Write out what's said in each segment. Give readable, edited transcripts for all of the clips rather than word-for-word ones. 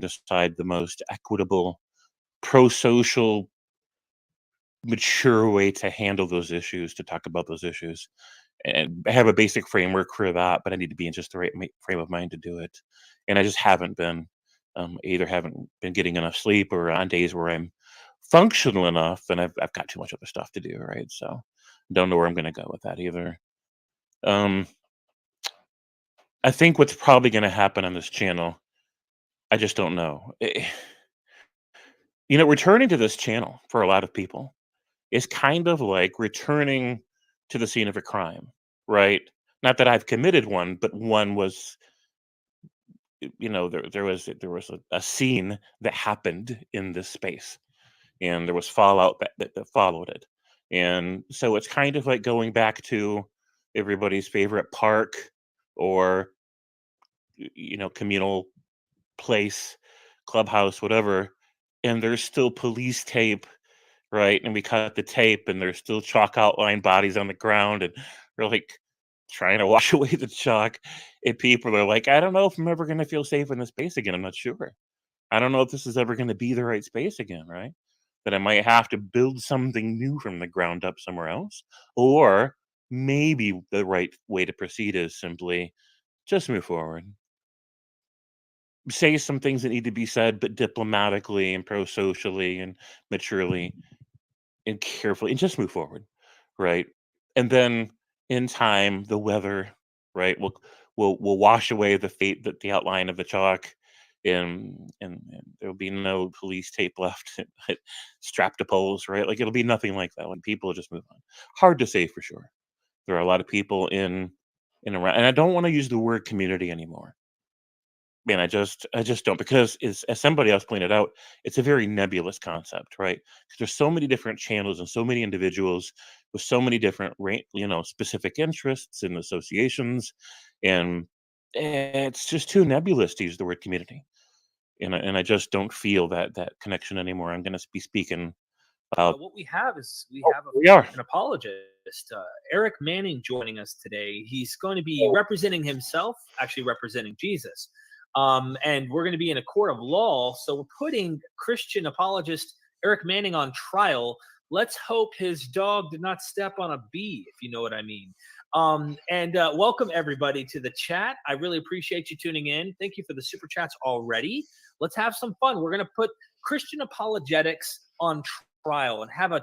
decide the most equitable, pro-social, mature way to handle those issues, to talk about those issues. And I have a basic framework for that, but I need to be in just the right frame of mind to do it. And I just haven't been. I either haven't been getting enough sleep, or on days where I'm functional enough, and I've got too much other stuff to do, right? So don't know where I'm going to go with that either. Um, I think what's probably going to happen on this channel, I just don't know. Returning to this channel for a lot of people is kind of like returning to the scene of a crime, right? Not that I've committed one, but one was, there was a scene that happened in this space, and there was fallout that followed it, and so it's kind of like going back to everybody's favorite park, or communal place, clubhouse, whatever, and there's still police tape, right? And we cut the tape, and there's still chalk outline bodies on the ground, and we're like trying to wash away the chalk. And people are like, I don't know if I'm ever going to feel safe in this space again. I'm not sure. I don't know if this is ever going to be the right space again, right? That I might have to build something new from the ground up somewhere else. Or maybe the right way to proceed is simply just move forward. Say some things that need to be said, but diplomatically and pro socially and maturely and carefully, and just move forward, right? And then in time, the weather, right, will wash away the fate, that the outline of the chalk, and there'll be no police tape left strapped to poles, right? Like, it'll be nothing like that when people just move on. Hard to say for sure. There are a lot of people in around, and I don't want to use the word community anymore. Man, I just don't, because as somebody else pointed out, it's a very nebulous concept, right? Because there's so many different channels and so many individuals with so many different specific interests and associations, and it's just too nebulous to use the word community. And I just don't feel that connection anymore. I'm going to be speaking about. What we have is we Oh, have we are. an apologist, Eric Manning, joining us today. He's going to be representing himself, actually representing Jesus. And we're going to be in a court of law. So we're putting Christian apologist Eric Manning on trial. Let's hope his dog did not step on a bee, if you know what I mean. And welcome everybody to the chat. I really appreciate you tuning in. Thank you for the super chats already. Let's have some fun. We're going to put Christian apologetics on trial and have a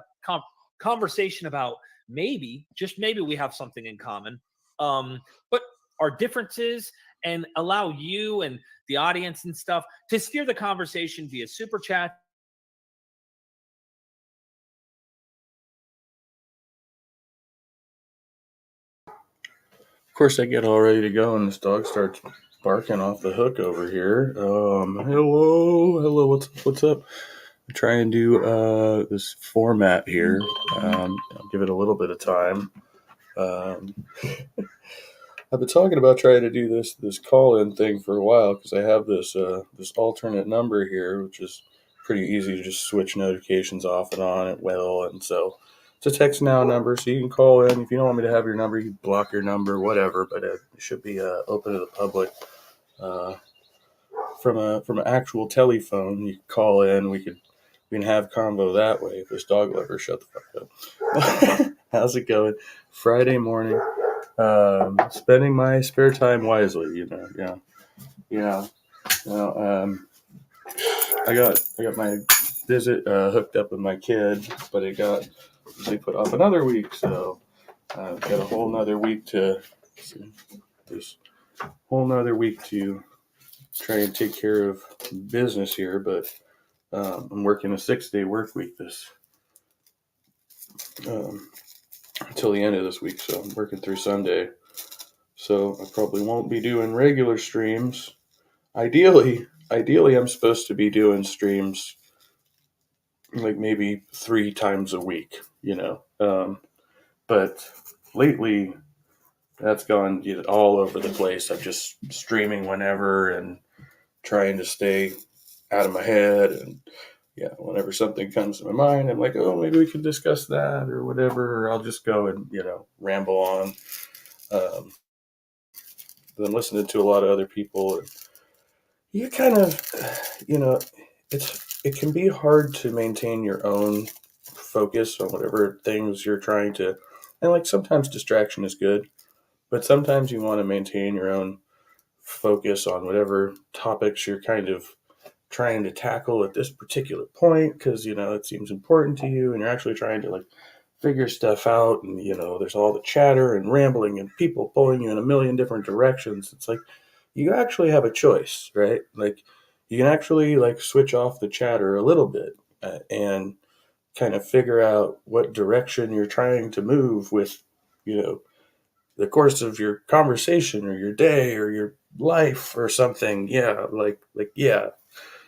conversation about maybe, just maybe, we have something in common, but our differences, and allow you and the audience and stuff to steer the conversation via super chat. Of course, I get all ready to go, and this dog starts barking off the hook over here. Hello, what's up? I'm trying to do this format here. I'll give it a little bit of time. I've been talking about trying to do this call-in thing for a while, because I have this alternate number here, which is pretty easy to just switch notifications off and on at will, and so it's a text now number, so you can call in. If you don't want me to have your number, you can block your number, whatever, but it should be open to the public. From an actual telephone, you can call in. We can have convo that way. If this dog will ever shut the fuck up. How's it going? Friday morning. Spending my spare time wisely, I got my visit hooked up with my kid, but they put off another week, so I've got a whole nother week to try and take care of business here. But I'm working a 6-day work week until the end of this week, so I'm working through Sunday. So I probably won't be doing regular streams. Ideally, I'm supposed to be doing streams like maybe 3 times a week, but lately that's gone all over the place. I'm just streaming whenever and trying to stay out of my head, and whenever something comes to my mind, I'm like, oh, maybe we can discuss that or whatever, or I'll just go and ramble on. Been listening to a lot of other people, and you kind of, it can be hard to maintain your own focus on whatever things you're trying to, and like sometimes distraction is good, but sometimes you want to maintain your own focus on whatever topics you're kind of trying to tackle at this particular point because it seems important to you and you're actually trying to like figure stuff out and there's all the chatter and rambling and people pulling you in a million different directions. It's like you actually have a choice, right? Like you can actually like switch off the chatter a little bit and kind of figure out what direction you're trying to move with you know the course of your conversation or your day or your life or something. Yeah, like yeah.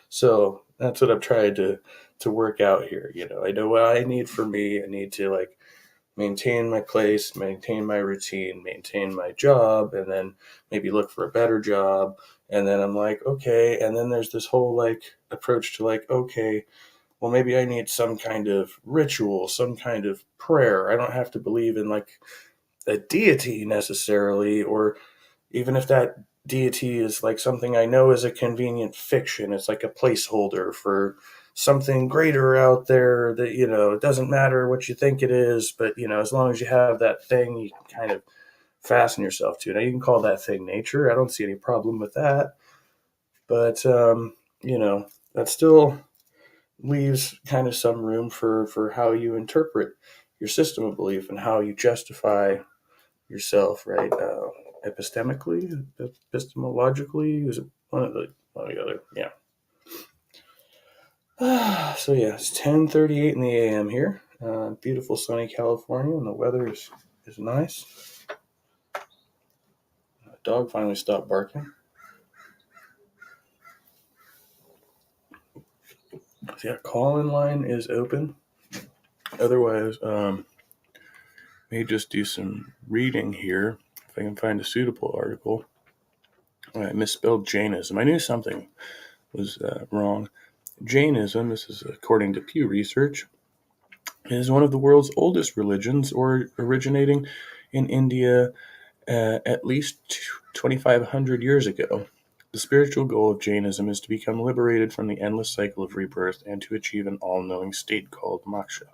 So that's what I've tried to work out here. I know what I need for me. I need to like maintain my place, maintain my routine, maintain my job, and then maybe look for a better job. And then I'm like, okay. And then there's this whole like approach to like, okay, well, maybe I need some kind of ritual, some kind of prayer. I don't have to believe in like a deity necessarily, or even if that deity is like something I know is a convenient fiction, it's like a placeholder for something greater out there that, it doesn't matter what you think it is, but, as long as you have that thing, you can kind of fasten yourself to. Now, you can call that thing nature. I don't see any problem with that. But, that still leaves kind of some room for how you interpret your system of belief and how you justify yourself, right? Epistemically, epistemologically, is it one of the other? Yeah. So yeah, it's 10:38 in the a.m. here. Beautiful sunny California, and the weather is nice. The dog finally stopped barking. So yeah, call-in line is open. Otherwise, may just do some reading here if I can find a suitable article. I misspelled Jainism. I knew something was wrong. Jainism, this is according to Pew Research, is one of the world's oldest religions, or originating in India at least 2,500 years ago. The spiritual goal of Jainism is to become liberated from the endless cycle of rebirth and to achieve an all-knowing state called moksha.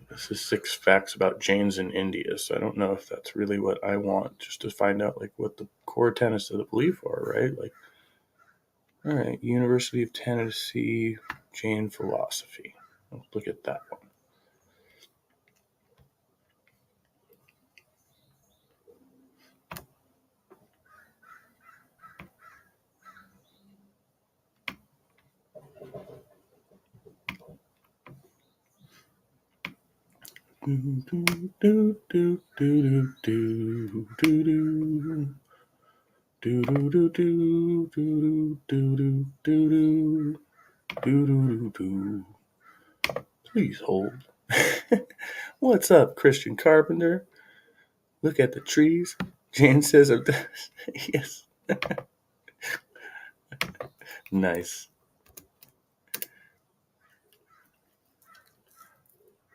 This is 6 facts about Jains in India, so I don't know if that's really what I want, just to find out like what the core tenets of the belief are, right? Like, all right, University of Tennessee Jain philosophy. Let's look at that one. Please hold. What's up, Christian Carpenter? Look at the trees. Jane says, yes. Nice.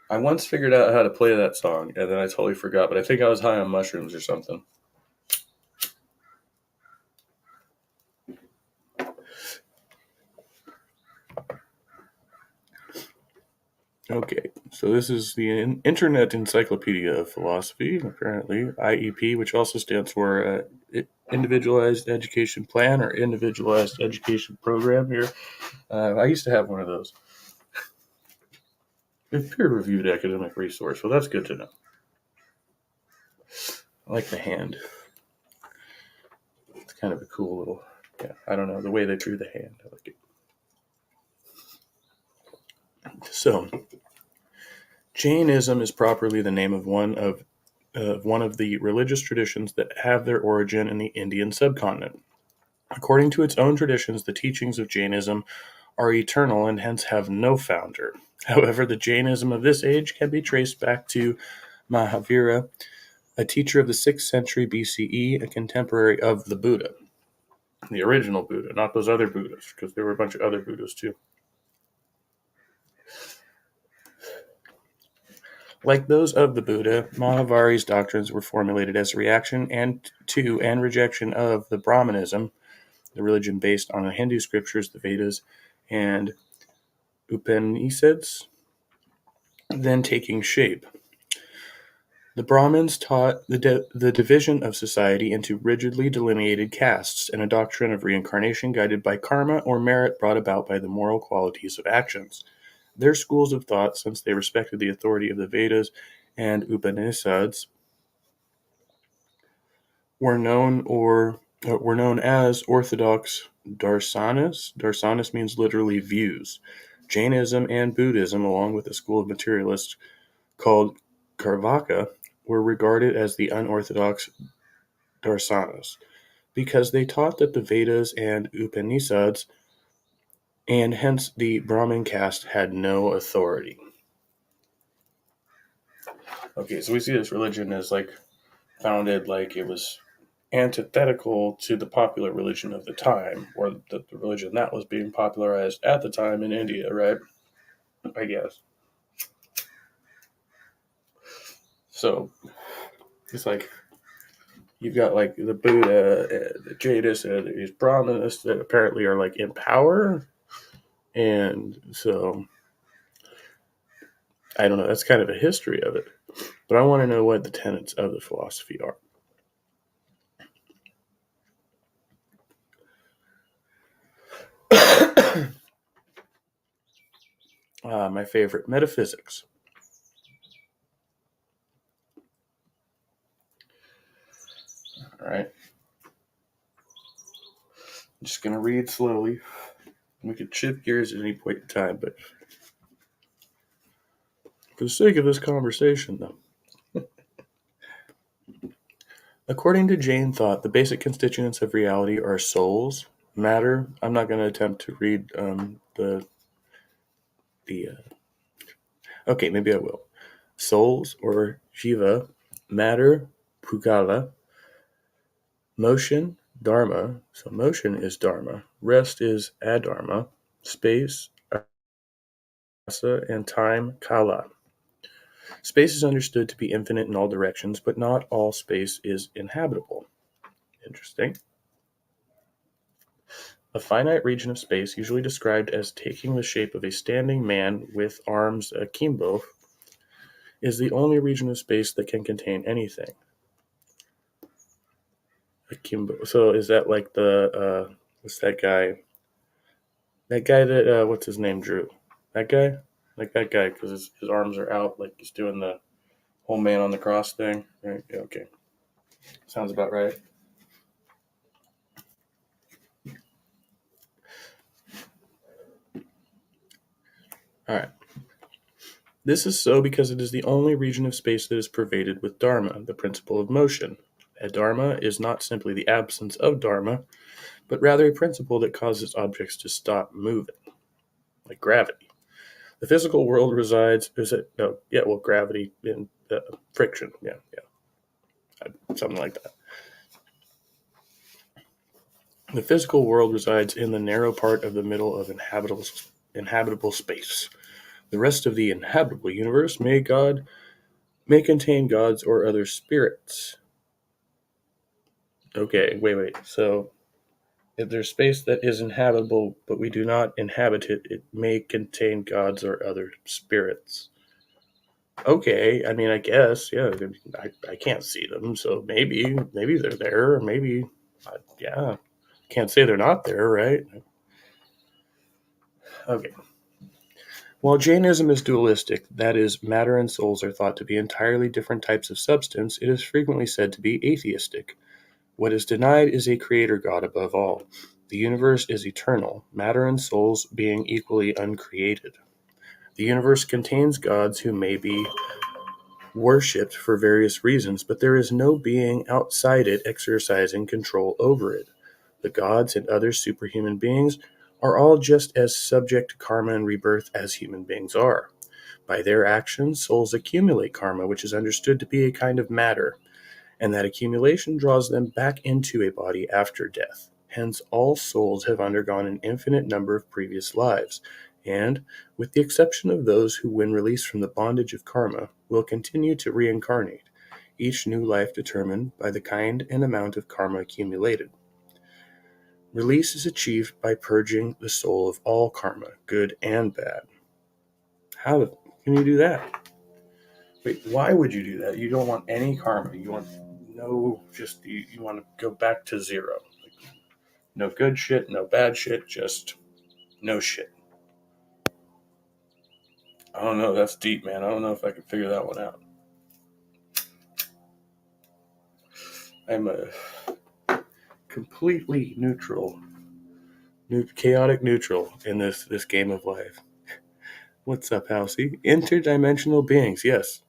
I once figured out how to play that song, and then I totally forgot, but I think I was high on mushrooms or something. Okay, so this is the Internet Encyclopedia of Philosophy, apparently, IEP, which also stands for Individualized Education Plan or Individualized Education Program here. I used to have one of those. A peer-reviewed academic resource, well, that's good to know. I like the hand. It's kind of a cool little, I don't know, the way they drew the hand, I like it. So, Jainism is properly the name of one of the religious traditions that have their origin in the Indian subcontinent. According to its own traditions, the teachings of Jainism are eternal and hence have no founder. However, the Jainism of this age can be traced back to Mahavira, a teacher of the 6th century BCE, a contemporary of the Buddha. The original Buddha, not those other Buddhas, because there were a bunch of other Buddhas too. Like those of the Buddha, Mahavari's doctrines were formulated as a reaction to and rejection of the Brahmanism, the religion based on the Hindu scriptures, the Vedas, and Upanishads, then taking shape. The Brahmins taught the division of society into rigidly delineated castes and a doctrine of reincarnation guided by karma or merit brought about by the moral qualities of actions. Their schools of thought, since they respected the authority of the Vedas and Upanishads, were known as Orthodox darsanas. Darsanas means literally views. Jainism and Buddhism, along with a school of materialists called Carvaka, were regarded as the unorthodox darsanas because they taught that the Vedas and Upanishads and hence the Brahmin caste had no authority. Okay, so we see this religion as like founded like it was antithetical to the popular religion of the time, or the religion that was being popularized at the time in India, right? I guess. So it's like you've got like the Buddha, the Jainis, and these Brahminists that apparently are like in power, and so I don't know. That's kind of a history of it, but I want to know what the tenets of the philosophy are. My favorite, metaphysics. All right. I'm just going to read slowly. We could shift gears at any point in time, but for the sake of this conversation, though. According to Jain thought, the basic constituents of reality are souls, matter. I'm not going to attempt to read the. Okay, maybe I will. Souls, or Jiva, matter, Pugala, motion, Dharma. So motion is Dharma. Rest is Adharma. Space, Asa, and time, Kala. Space is understood to be infinite in all directions, but not all space is inhabitable. Interesting. A finite region of space, usually described as taking the shape of a standing man with arms akimbo, is the only region of space that can contain anything. Akimbo. So is that like the what's that guy? That guy that what's his name drew? That guy? Like that guy because his arms are out, like he's doing the whole man on the cross thing. Right? Yeah, okay. Sounds about right. All right. This is so because it is the only region of space that is pervaded with Dharma, the principle of motion. Adharma is not simply the absence of Dharma, but rather a principle that causes objects to stop moving, like gravity. The physical world resides, gravity and friction, something like that. The physical world resides in the narrow part of the middle of inhabitable space. The rest of the inhabitable universe may contain gods or other spirits. Okay, wait. So, if there's space that is inhabitable, but we do not inhabit it, it may contain gods or other spirits. Okay, I mean, I guess, yeah. I can't see them, so maybe they're there, or maybe, yeah. Can't say they're not there, right? Okay. While Jainism is dualistic, that is, matter and souls are thought to be entirely different types of substance, it is frequently said to be atheistic. What is denied is a creator God above all. The universe is eternal, matter and souls being equally uncreated. The universe contains gods who may be worshipped for various reasons, but there is no being outside it exercising control over it. The gods and other superhuman beings are all just as subject to karma and rebirth as human beings are. By their actions, souls accumulate karma, which is understood to be a kind of matter, and that accumulation draws them back into a body after death. Hence, all souls have undergone an infinite number of previous lives, and, with the exception of those who, when released from the bondage of karma, will continue to reincarnate, each new life determined by the kind and amount of karma accumulated. Release is achieved by purging the soul of all karma, good and bad. How can you do that? Wait, why would you do that? You don't want any karma. You want you want to go back to zero. Like, no good shit, no bad shit, just no shit. I don't know. That's deep, man. I don't know if I can figure that one out. I'm a completely chaotic neutral in this game of life. What's up, Housey? Interdimensional beings, yes.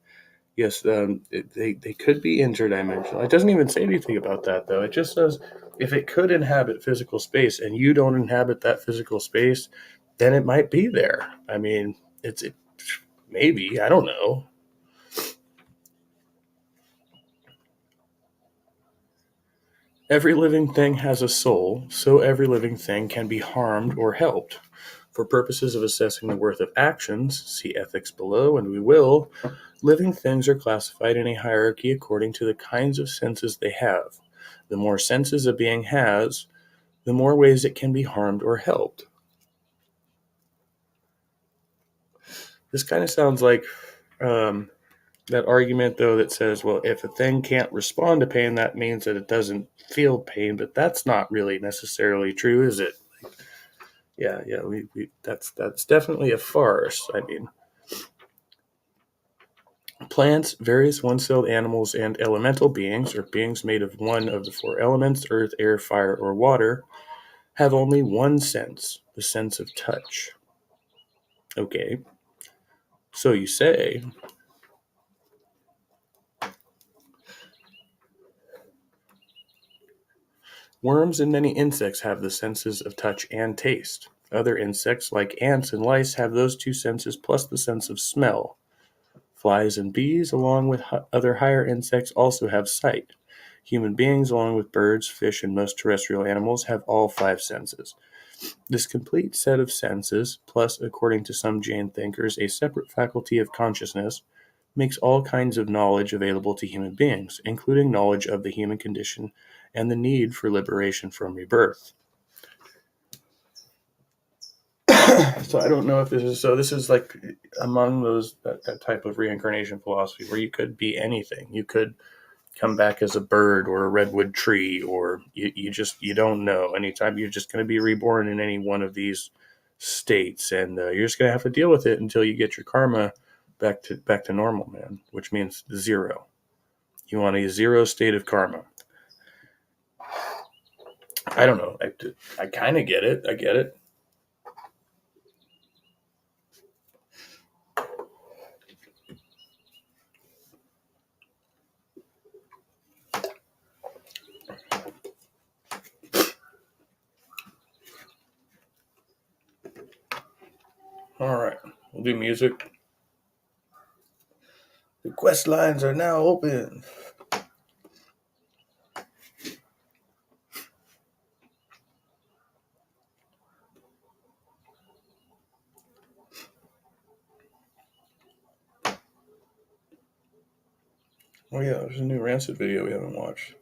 Yes, they could be interdimensional. It doesn't even say anything about that, though. It just says if it could inhabit physical space and you don't inhabit that physical space, then it might be there. I mean, maybe. I don't know. Every living thing has a soul, so every living thing can be harmed or helped. For purposes of assessing the worth of actions, see ethics below, and we will, living things are classified in a hierarchy according to the kinds of senses they have. The more senses a being has, the more ways it can be harmed or helped. This kind of sounds like that argument, though, that says, well, if a thing can't respond to pain, that means that it doesn't feel pain, but that's not really necessarily true, is it? Yeah, that's definitely a farce. I mean, plants, various one-celled animals, and elemental beings, or beings made of one of the four elements, earth, air, fire, or water, have only one sense, the sense of touch. Okay, so you say. Worms and many insects have the senses of touch and taste. Other insects, like ants and lice, have those two senses plus the sense of smell. Flies and bees, along with other higher insects, also have sight. Human beings, along with birds, fish, and most terrestrial animals, have all five senses. This complete set of senses, plus, according to some Jain thinkers, a separate faculty of consciousness, makes all kinds of knowledge available to human beings, including knowledge of the human condition and the need for liberation from rebirth. So I don't know if this is like among that type of reincarnation philosophy where you could be anything. You could come back as a bird or a redwood tree, or you don't know. Anytime you're just going to be reborn in any one of these states, and you're just going to have to deal with it until you get your karma back to normal, man, which means zero. You want a zero state of karma. I don't know. I kind of get it. I get it. All right. We'll do music. The quest lines are now open. Oh yeah, there's a new Rancid video we haven't watched.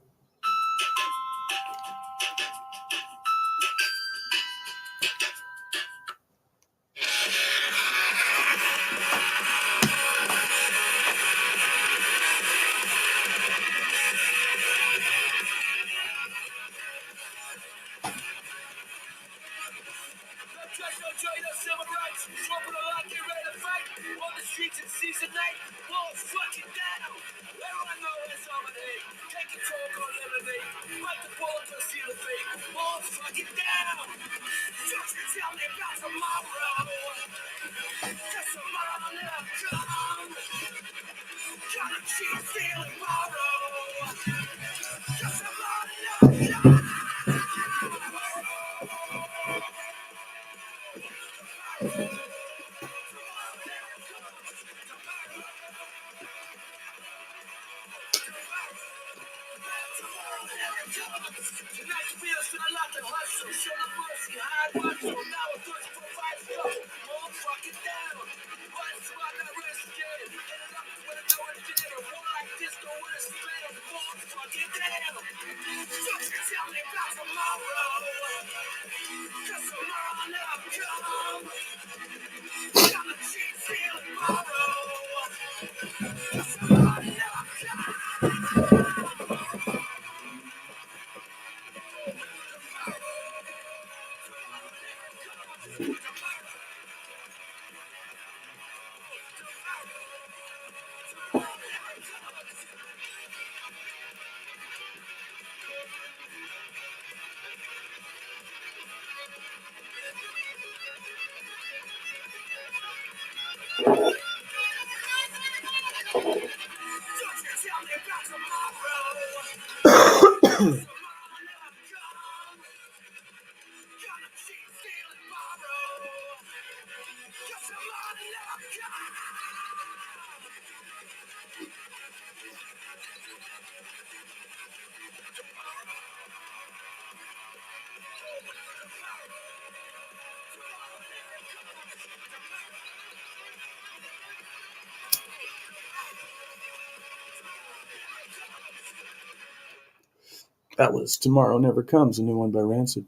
That was Tomorrow Never Comes, a new one by Rancid.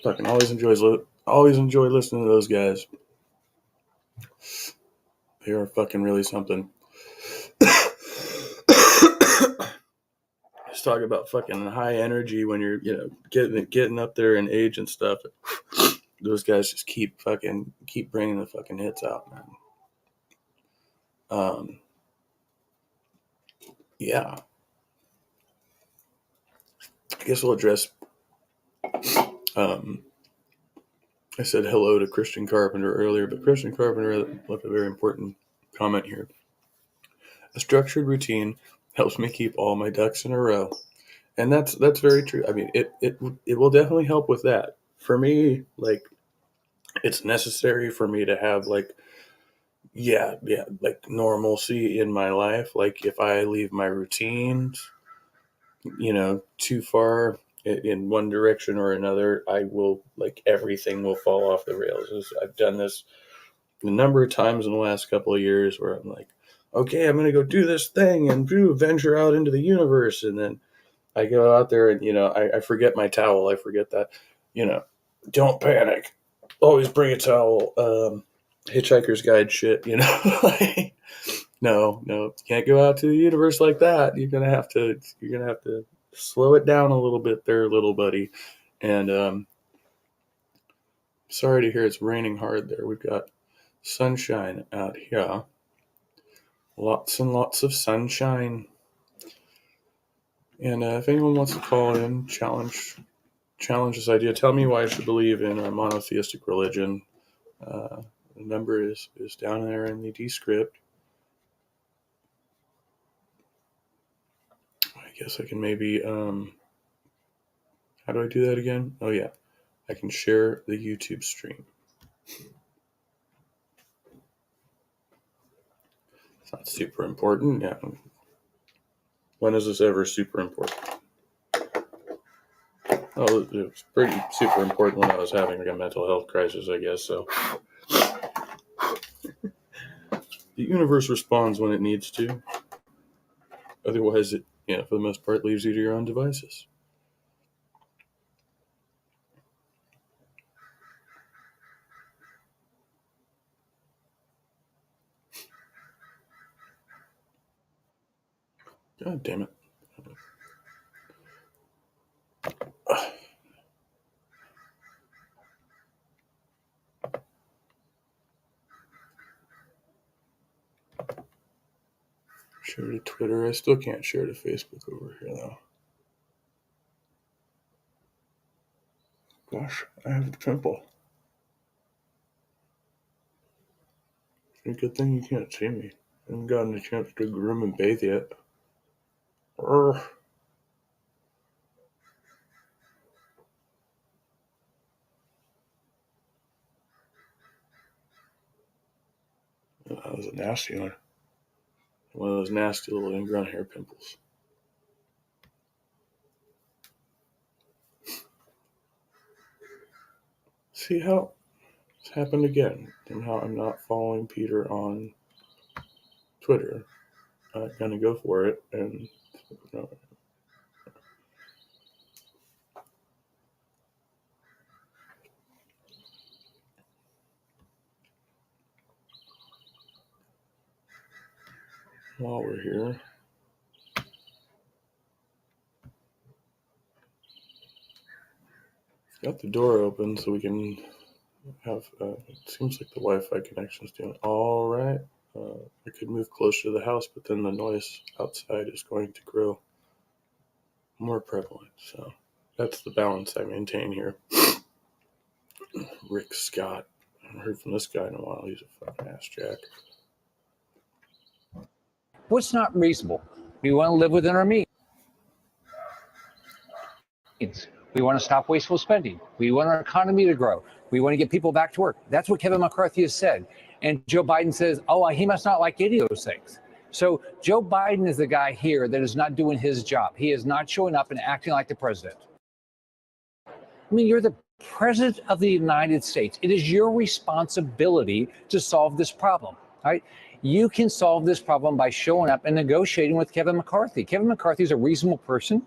Fucking always enjoy listening to those guys. They are fucking really something. Just talk about fucking high energy when you're, getting up there in age and stuff. Those guys just keep bringing the fucking hits out, man. Yeah. I guess we'll address. I said hello to Christian Carpenter earlier, but Christian Carpenter left a very important comment here. A structured routine helps me keep all my ducks in a row, and that's very true. I mean, it will definitely help with that. For me, like, it's necessary for me to have like normalcy in my life. Like, if I leave my routines, too far in one direction or another, I will, like, everything will fall off the rails. I've done this a number of times in the last couple of years where I'm like, okay, I'm going to go do this thing and venture out into the universe. And then I go out there and, I forget my towel. I forget that, don't panic. Always bring a towel. Hitchhiker's Guide shit, like, no, you can't go out to the universe like that. You're going to have to slow it down a little bit there, little buddy. And sorry to hear it's raining hard there. We've got sunshine out here. Lots and lots of sunshine. And if anyone wants to call in, challenge this idea, tell me why I should believe in a monotheistic religion. The number is down there in the descript. I guess I can maybe, how do I do that again? Oh yeah, I can share the YouTube stream. It's not super important. Yeah. When is this ever super important? Oh, it was pretty super important when I was having like a mental health crisis, I guess. So the universe responds when it needs to. Otherwise, it, for the most part, leaves you to your own devices. God damn it. Share to Twitter. I still can't share to Facebook over here, though. Gosh, I have a pimple. It's a good thing you can't see me. I haven't gotten a chance to groom and bathe yet. Urgh. That was a nasty one. One of those nasty little ingrown hair pimples. See how it's happened again, and how I'm not following Peter on Twitter. I'm gonna go for it, and while we're here, got the door open so we can have. It seems like the Wi-Fi connection is doing all right. I could move closer to the house, but then the noise outside is going to grow more prevalent. So that's the balance I maintain here. Rick Scott. I haven't heard from this guy in a while. He's a fucking ass jack. What's not reasonable? We want to live within our means. We want to stop wasteful spending. We want our economy to grow. We want to get people back to work. That's what Kevin McCarthy has said. And Joe Biden says, oh, he must not like any of those things. So Joe Biden is the guy here that is not doing his job. He is not showing up and acting like the president. I mean, you're the president of the United States. It is your responsibility to solve this problem, right? You can solve this problem by showing up and negotiating with Kevin McCarthy. Kevin McCarthy is a reasonable person.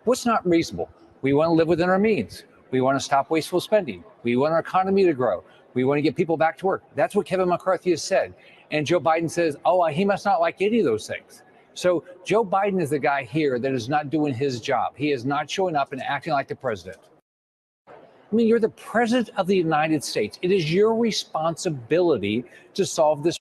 What's not reasonable? We want to live within our means. We want to stop wasteful spending. We want our economy to grow. We want to get people back to work. That's what Kevin McCarthy has said. And Joe Biden says, oh, he must not like any of those things. So Joe Biden is the guy here that is not doing his job. He is not showing up and acting like the president. I mean, you're the president of the United States. It is your responsibility to solve this.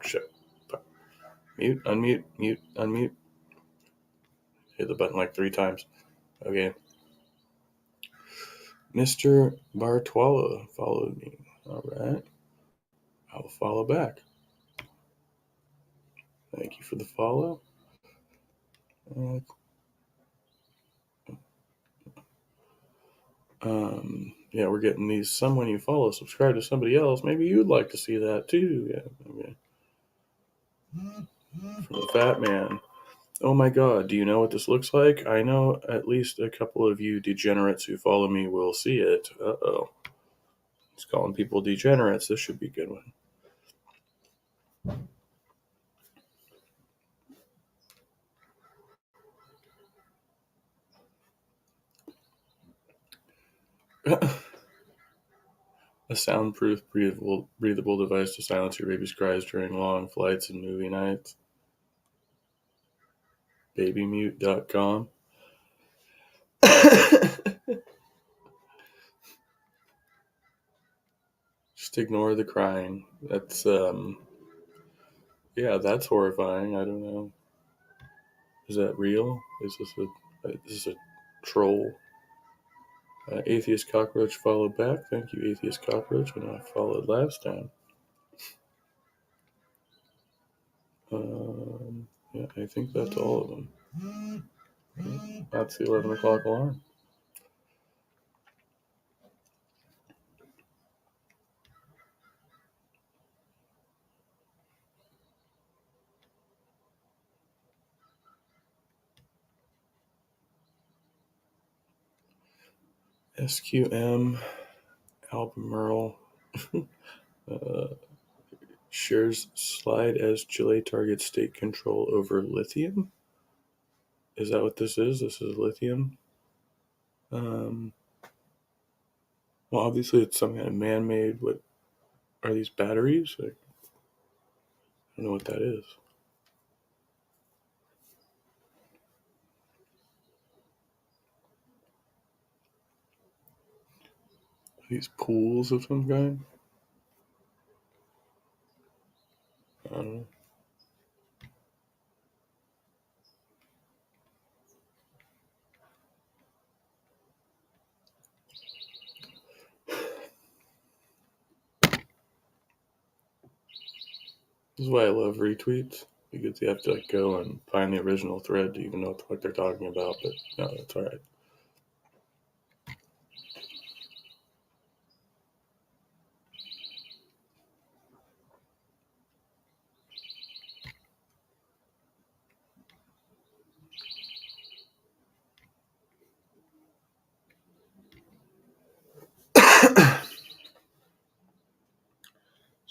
Shit. Mute, unmute, mute, unmute. Hit the button like 3 times. Okay. Mr. Bartuala followed me. All right. I'll follow back. Thank you for the follow. Yeah, we're getting these. Someone you follow, subscribe to somebody else. Maybe you'd like to see that too. Yeah. Okay. From the Fat Man. Oh my God, do you know what this looks like? I know at least a couple of you degenerates who follow me will see it. Uh-oh. He's calling people degenerates. This should be a good one. A soundproof, breathable device to silence your baby's cries during long flights and movie nights. Babymute.com. Just ignore the crying. That's, yeah, that's horrifying. I don't know. Is that real? Is this a troll? Atheist Cockroach followed back. Thank you, Atheist Cockroach, when I followed last time. Yeah, I think that's all of them. Yeah, that's the 11 o'clock alarm. SQM, Albemarle, shares slide as Chile targets state control over lithium. Is that what this is? This is lithium. Well, obviously it's some kind of man-made. What are these batteries? I don't know what that is. Are these pools of some kind? I don't know. This is why I love retweets, because you have to go and find the original thread to even know what the fuck they're talking about, but no, that's alright.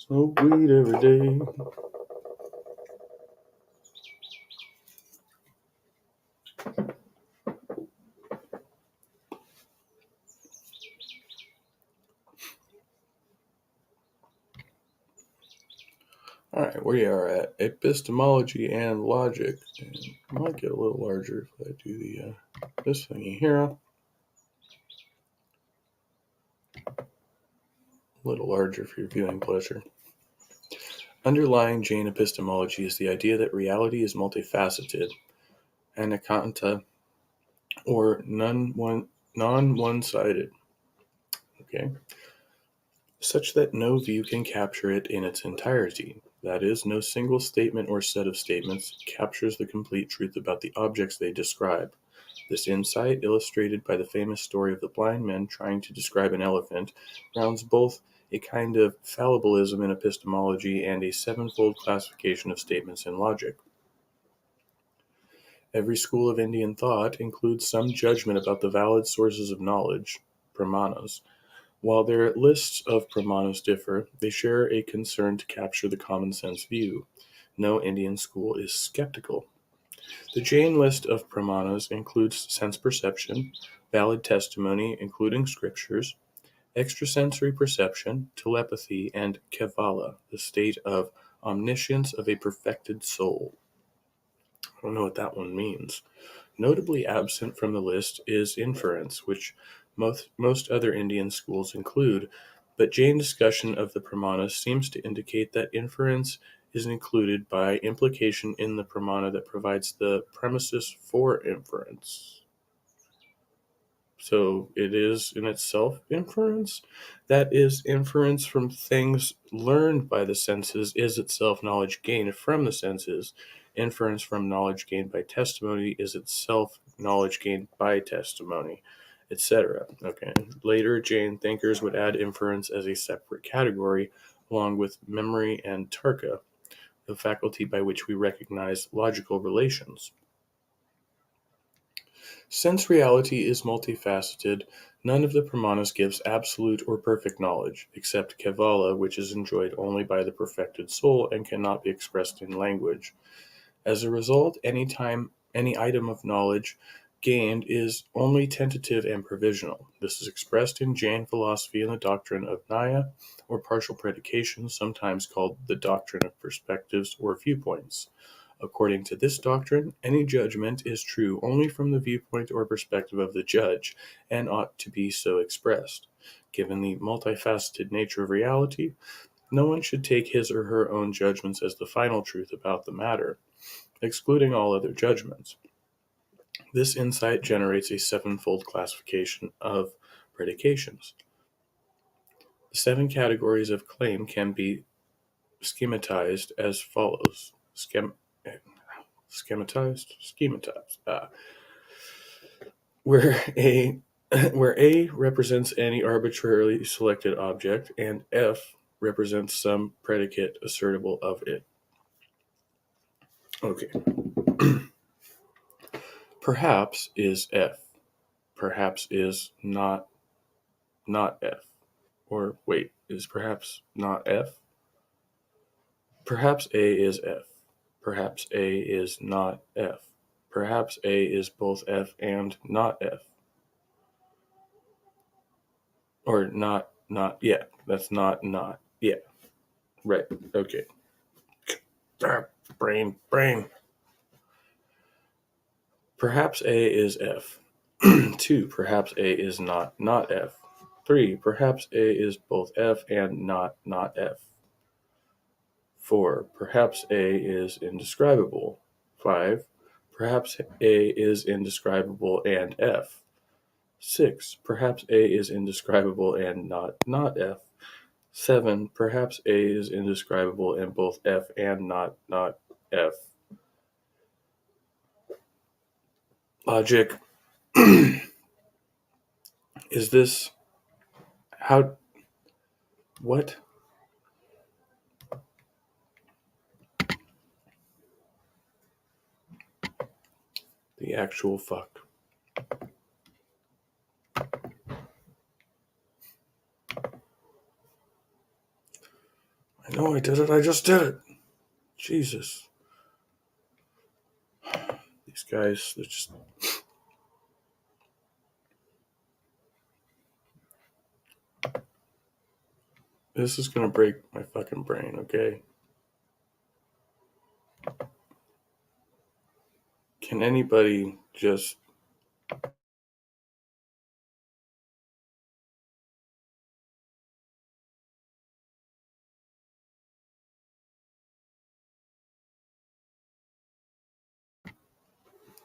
Smoke weed every day. Alright, we are at epistemology and logic. And I might get a little larger if I do the this thingy here. A little larger for your viewing pleasure. Underlying Jain epistemology is the idea that reality is multifaceted, anakhanta, or non-one-sided. Okay. Such that no view can capture it in its entirety. That is, no single statement or set of statements captures the complete truth about the objects they describe. This insight, illustrated by the famous story of the blind men trying to describe an elephant, grounds both a kind of fallibilism in epistemology and a sevenfold classification of statements in logic. Every school of Indian thought includes some judgment about the valid sources of knowledge, pramanas. While their lists of pramanas differ, they share a concern to capture the common sense view. No Indian school is skeptical. The Jain list of pramanas includes sense perception, valid testimony, including scriptures, extrasensory perception, telepathy, and kevala, the state of omniscience of a perfected soul. I don't know what that one means. Notably absent from the list is inference, which most other Indian schools include, but Jain discussion of the pramanas seems to indicate that inference is included by implication in the pramana that provides the premises for inference. So it is in itself inference. That is, inference from things learned by the senses is itself knowledge gained from the senses. Inference from knowledge gained by testimony is itself knowledge gained by testimony, etc. Okay. Later, Jain thinkers would add inference as a separate category, along with memory and tarka, the faculty by which we recognize logical relations. Since reality is multifaceted, none of the pramanas gives absolute or perfect knowledge, except kevala, which is enjoyed only by the perfected soul and cannot be expressed in language. As a result, any item of knowledge gained is only tentative and provisional. This is expressed in Jain philosophy in the doctrine of Nyaya, or partial predication, sometimes called the doctrine of perspectives or viewpoints. According to this doctrine, any judgment is true only from the viewpoint or perspective of the judge, and ought to be so expressed. Given the multifaceted nature of reality, no one should take his or her own judgments as the final truth about the matter, excluding all other judgments. This insight generates a sevenfold classification of predications. The 7 categories of claim can be schematized as follows. Schematized. Where A represents any arbitrarily selected object, and F represents some predicate assertable of it. Okay. Perhaps is F. Perhaps is not F. Or wait, is perhaps not F? Perhaps A is F. Perhaps A is not F. Perhaps A is both F and not F. Or not, yeah. That's not, yeah. Right, okay. Brain. Perhaps A is F. 2. Perhaps A is not F. 3. Perhaps A is both F and not F. 4. Perhaps A is indescribable. 5. Perhaps A is indescribable and F. 6. Perhaps A is indescribable and not F. 7. Perhaps A is indescribable and both F and not F. Logic. Is this how? What? The actual fuck. I know I did it. I just did it. Jesus. These guys, they're just. This is gonna break my fucking brain, okay? Can anybody just.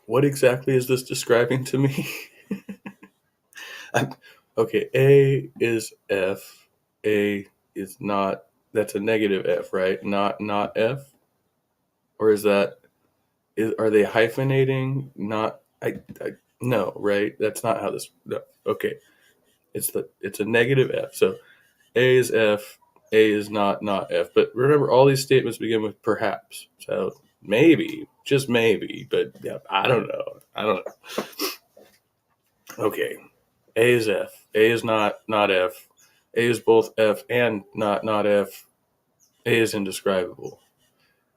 What exactly is this describing to me? Okay, A is F. A is not. That's a negative F, right? Not F, or is that? Are they hyphenating? Not. No, right? That's not how this. No. Okay, it's a negative F. So A is F. A is not F. But remember, all these statements begin with perhaps. So maybe, just maybe. But yeah, I don't know. I don't know. Okay, A is F. A is not F. A is both F and not F. A is indescribable.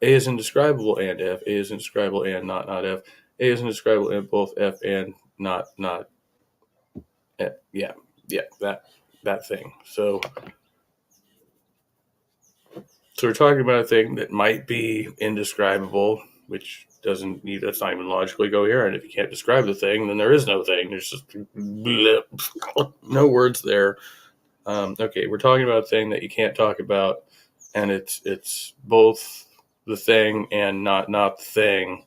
A is indescribable and F. A is indescribable and not F. A is indescribable and both F and not F. Yeah, that thing. So we're talking about a thing that might be indescribable, which doesn't need. That's not even logically coherent. If you can't describe the thing, then there is no thing. There's just no words there. Okay, we're talking about a thing that you can't talk about, and it's both the thing and not the thing.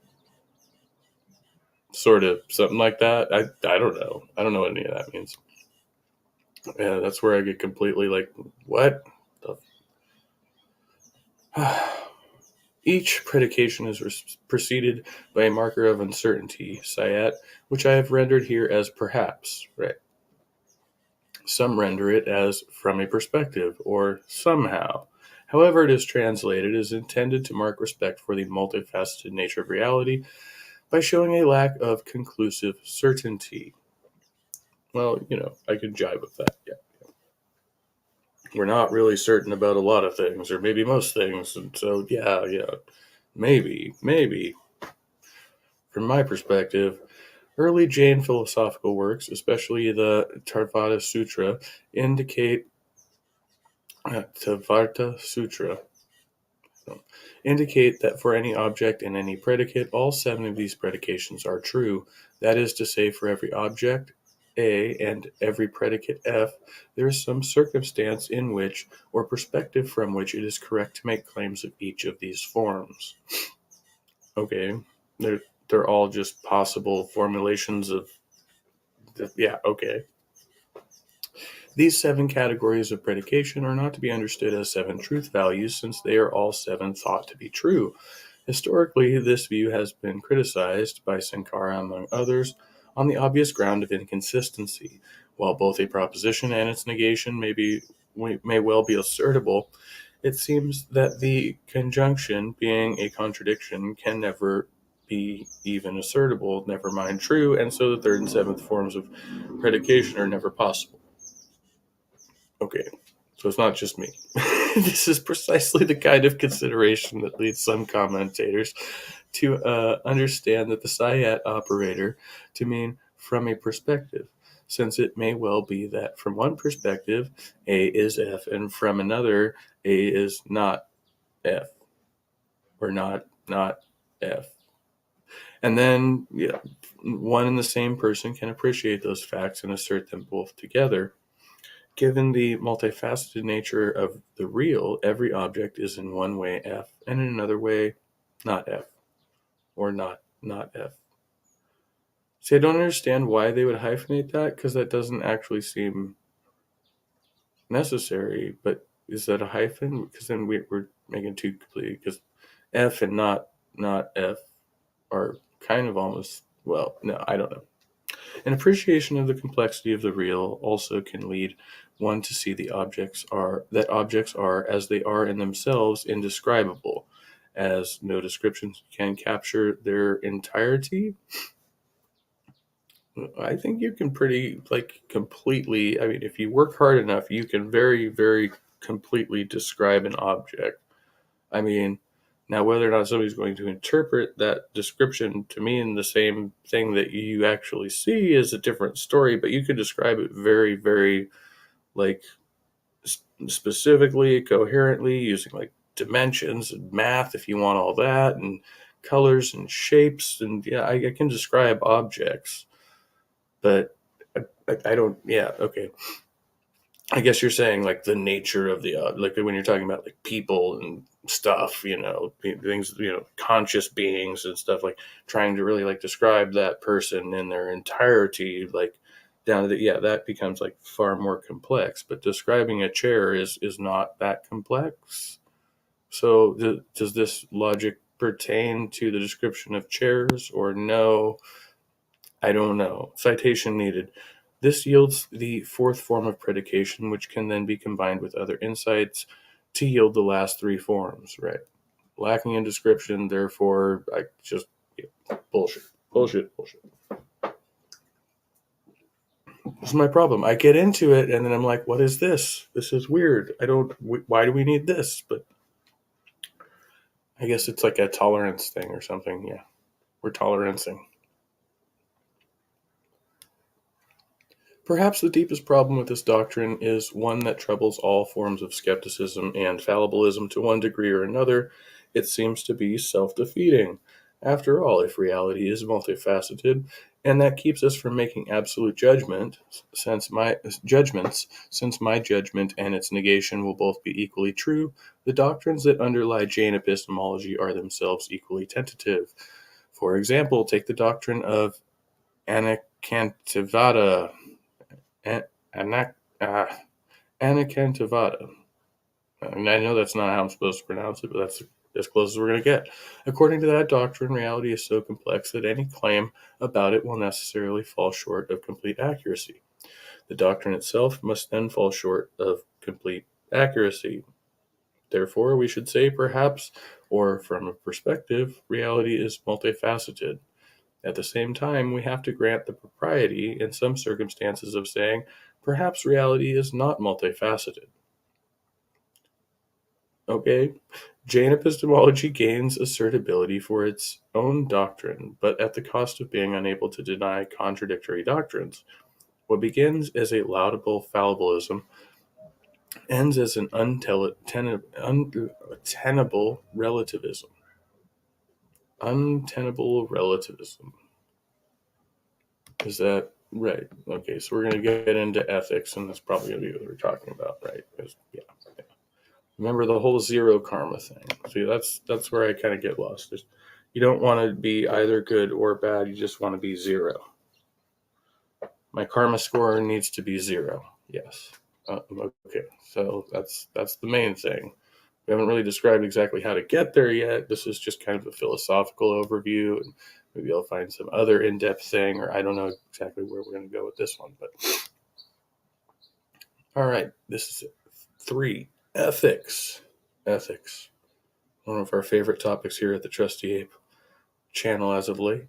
Sort of something like that. I don't know. I don't know what any of that means. Yeah, that's where I get completely like, what? Each predication is preceded by a marker of uncertainty, Sayat, which I have rendered here as perhaps, right? Some render it as from a perspective, or somehow. However it is translated, it is intended to mark respect for the multifaceted nature of reality by showing a lack of conclusive certainty. Well, I could jive with that, yeah. We're not really certain about a lot of things, or maybe most things, and so, yeah, maybe. From my perspective, early Jain philosophical works, especially the Tarvata Sutra, indicate that for any object and any predicate, all 7 of these predications are true. That is to say, for every object, A, and every predicate, F, there is some circumstance in which, or perspective from which, it is correct to make claims of each of these forms. Okay, they're all just possible formulations of, yeah, okay. These 7 categories of predication are not to be understood as 7 truth values, since they are all 7 thought to be true. Historically, this view has been criticized by Sankara, among others, on the obvious ground of inconsistency. While both a proposition and its negation may well be assertable, it seems that the conjunction, being a contradiction, can never be even assertable, never mind true, and so the 3rd and 7th forms of predication are never possible. Okay, so it's not just me. This is precisely the kind of consideration that leads some commentators to understand that the Sayat operator to mean from a perspective, since it may well be that from one perspective, A is F, and from another, A is not F, or not F. And then, one and the same person can appreciate those facts and assert them both together. Given the multifaceted nature of the real, every object is in one way F, and in another way not F, or not F. See, I don't understand why they would hyphenate that, because that doesn't actually seem necessary. But is that a hyphen? Because then we're making two completely, because F and not F are kind of almost, well, no, I don't know. An appreciation of the complexity of the real also can lead one to see that objects are, as they are in themselves, indescribable, as no descriptions can capture their entirety. I think you can completely, I mean, if you work hard enough, you can very, very completely describe an object. I mean, now whether or not somebody's going to interpret that description to mean the same thing that you actually see is a different story, but you can describe it very, very, specifically, coherently, using dimensions and math if you want all that, and colors and shapes, and yeah, I can describe objects. But I don't. Yeah, okay. I guess you're saying the nature of the when you're talking about people and stuff, things, conscious beings and stuff, trying to really describe that person in their entirety, down to that becomes like far more complex. But describing a chair is not that complex. So does this logic pertain to the description of chairs or no? I don't know. Citation needed. This yields the fourth form of predication, which can then be combined with other insights to yield the last three forms, right? Lacking in description, therefore, I just bullshit. This is my problem. I get into it, and then I'm like, what is this? This is weird. Why do we need this? But I guess it's like a tolerance thing or something. Yeah, we're tolerancing. Perhaps the deepest problem with this doctrine is one that troubles all forms of skepticism and fallibilism to one degree or another. It seems to be self-defeating. After all, if reality is multifaceted, and that keeps us from making absolute judgments, since my judgment and its negation will both be equally true, the doctrines that underlie Jain epistemology are themselves equally tentative. For example, take the doctrine of Anakantivada. Anakantavada. And I know that's not how I'm supposed to pronounce it, but that's as close as we're going to get. According to that doctrine, reality is so complex that any claim about it will necessarily fall short of complete accuracy. The doctrine itself must then fall short of complete accuracy. Therefore, we should say perhaps, or from a perspective, reality is multifaceted. At the same time, we have to grant the propriety in some circumstances of saying, perhaps reality is not multifaceted. Okay? Jain epistemology gains assertability for its own doctrine, but at the cost of being unable to deny contradictory doctrines. What begins as a laudable fallibilism ends as an untenable relativism. Untenable relativism. Is that right? Okay, so we're going to get into ethics, and that's probably going to be what we're talking about, right? Yeah. Remember the whole zero karma thing. See, that's where I kind of get lost. You don't want to be either good or bad. You just want to be zero. My karma score needs to be zero. Yes. Okay, so that's the main thing. We haven't really described exactly how to get there yet. This is just kind of a philosophical overview, and maybe I'll find some other in-depth thing, or I don't know exactly where we're going to go with this one. But all right, this is 3. Ethics. One of our favorite topics here at the Trusty Ape channel as of late.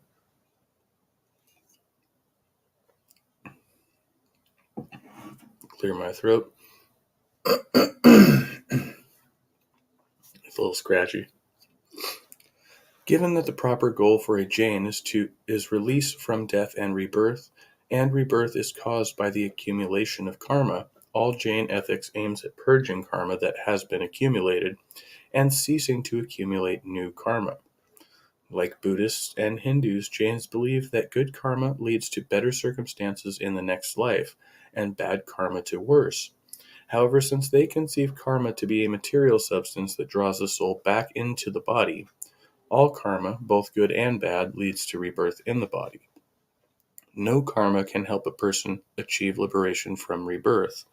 Clear my throat. It's a little scratchy. Given that the proper goal for a Jain is release from death and rebirth is caused by the accumulation of karma, all Jain ethics aims at purging karma that has been accumulated and ceasing to accumulate new karma. Like Buddhists and Hindus, Jains believe that good karma leads to better circumstances in the next life, and bad karma to worse. However, since they conceive karma to be a material substance that draws the soul back into the body, all karma, both good and bad, leads to rebirth in the body. No karma can help a person achieve liberation from rebirth.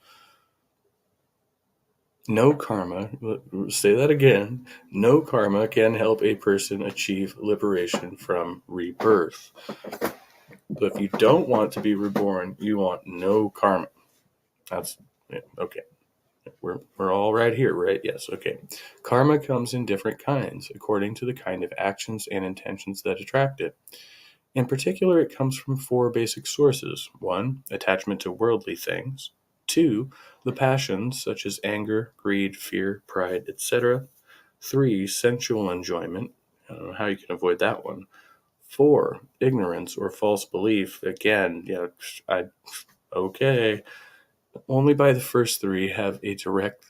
No karma, say that again, no karma can help a person achieve liberation from rebirth. So if you don't want to be reborn, you want no karma. That's okay. We're all right here, right? Yes, okay. Karma comes in different kinds, according to the kind of actions and intentions that attract it. In particular, it comes from 4 basic sources. 1, attachment to worldly things. 2, the passions such as anger, greed, fear, pride, etc. 3, sensual enjoyment. I don't know how you can avoid that one. 4, ignorance or false belief. Again, okay. Only the first 3 have a direct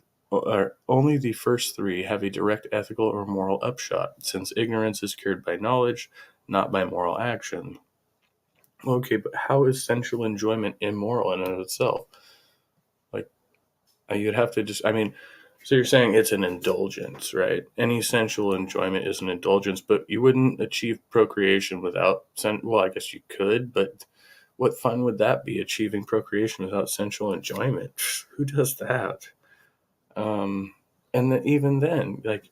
ethical or moral upshot, since ignorance is cured by knowledge, not by moral action. Okay, but how is sensual enjoyment immoral in and of itself? Like, you'd have to so you're saying it's an indulgence, right? Any sensual enjoyment is an indulgence, but you wouldn't achieve procreation without well, I guess you could, but What fun would that be, achieving procreation without sensual enjoyment? Who does that? And then, even then, like,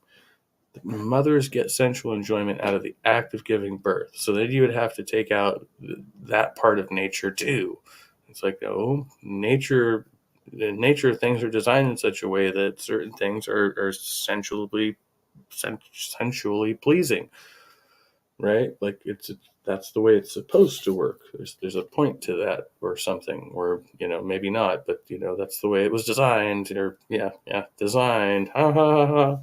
mothers get sensual enjoyment out of the act of giving birth. So then you would have to take out that part of nature too. It's like, oh, nature, the nature of things are designed in such a way that certain things are sensually pleasing, right? Like that's the way it's supposed to work. There's a point to that, or something, or maybe not, but that's the way it was designed. Or designed. Ha ha ha ha.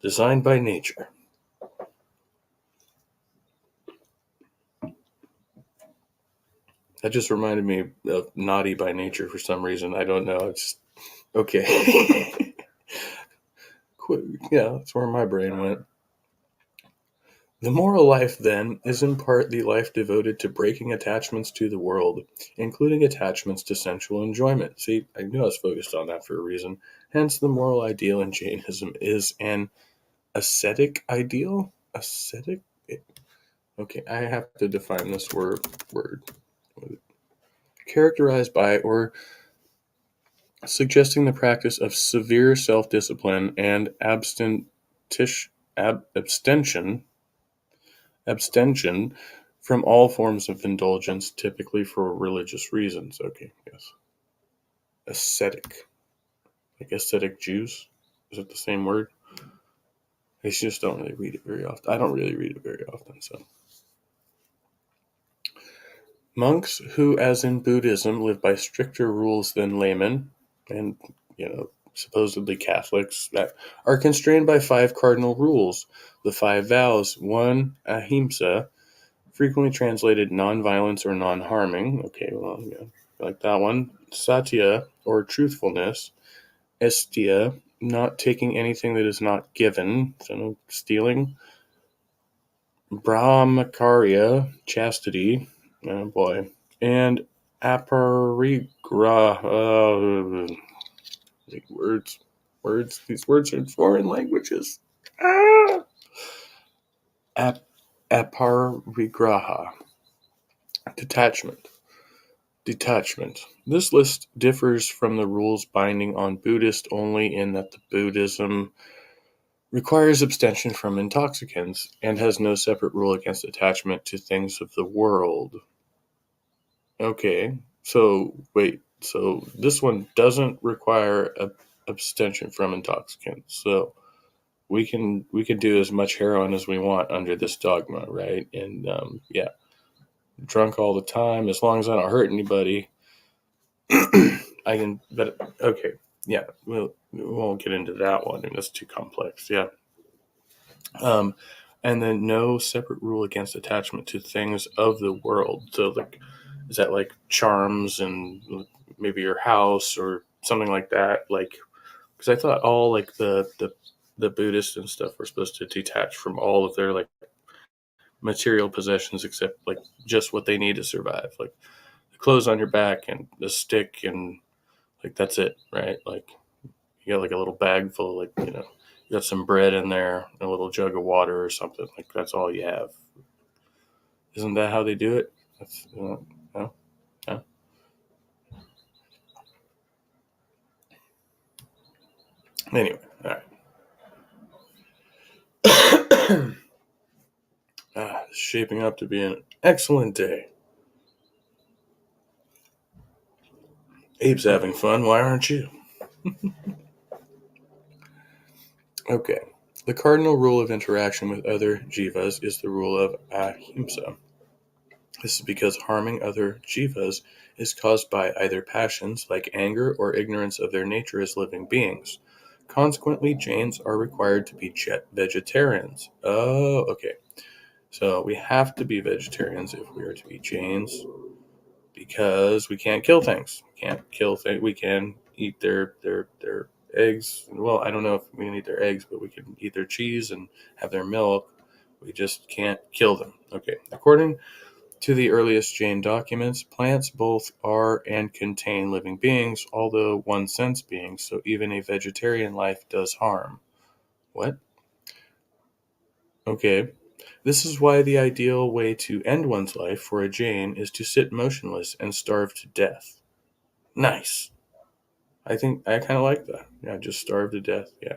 Designed by nature. That just reminded me of Naughty by Nature for some reason. I don't know. It's okay. Yeah, that's where my brain went. The moral life, then, is in part the life devoted to breaking attachments to the world, including attachments to sensual enjoyment. See, I knew I was focused on that for a reason. Hence, the moral ideal in Jainism is an ascetic ideal? Ascetic? Okay, I have to define this word. Characterized by or suggesting the practice of severe self-discipline and abstention from all forms of indulgence, typically for religious reasons. Okay, yes. Ascetic. Like ascetic Jews? Is it the same word? I just don't really read it very often. I don't really read it very often, so. Monks who, as in Buddhism, live by stricter rules than laymen, and, supposedly Catholics, that are constrained by 5 cardinal rules, the 5 vows. 1, ahimsa, frequently translated non-violence or non-harming. Okay, well, like that one. Satya, or truthfulness. Estia, not taking anything that is not given, so no stealing. Brahmacharya, chastity. Oh boy. And aparigraha. Words. These words are in foreign languages. Aparigraha. Detachment. This list differs from the rules binding on Buddhists only in that the Buddhism requires abstention from intoxicants and has no separate rule against attachment to things of the world. Okay, so wait, so this one doesn't require abstention from intoxicants. So we can do as much heroin as we want under this dogma, right? And drunk all the time, as long as I don't hurt anybody. I can, but okay, yeah, we won't get into that one. I mean, that's too complex. Yeah. And then no separate rule against attachment to things of the world. So, like, is that like charms and maybe your house or something like that? Like, because I thought all like the Buddhists and stuff were supposed to detach from all of their like material possessions except like just what they need to survive, like the clothes on your back and the stick and like that's it, right? Like you got like a little bag full of like you got some bread in there, and a little jug of water or something. Like that's all you have. Isn't that how they do it? That's no. Anyway, all right. It's shaping up to be an excellent day. Abe's having fun. Why aren't you? Okay. The cardinal rule of interaction with other jivas is the rule of ahimsa. This is because harming other jivas is caused by either passions, like anger, or ignorance of their nature as living beings. Consequently, Jains are required to be vegetarians. Oh, okay. So we have to be vegetarians if we are to be Jains, because we can't kill things. We can't kill things. We can eat their eggs. Well, I don't know if we can eat their eggs, but we can eat their cheese and have their milk. We just can't kill them. Okay. According to the earliest Jain documents, plants both are and contain living beings, although one sense beings, so even a vegetarian life does harm. What? Okay. This is why the ideal way to end one's life for a Jain is to sit motionless and starve to death. Nice. I think I kind of like that. Yeah, just starve to death. Yeah.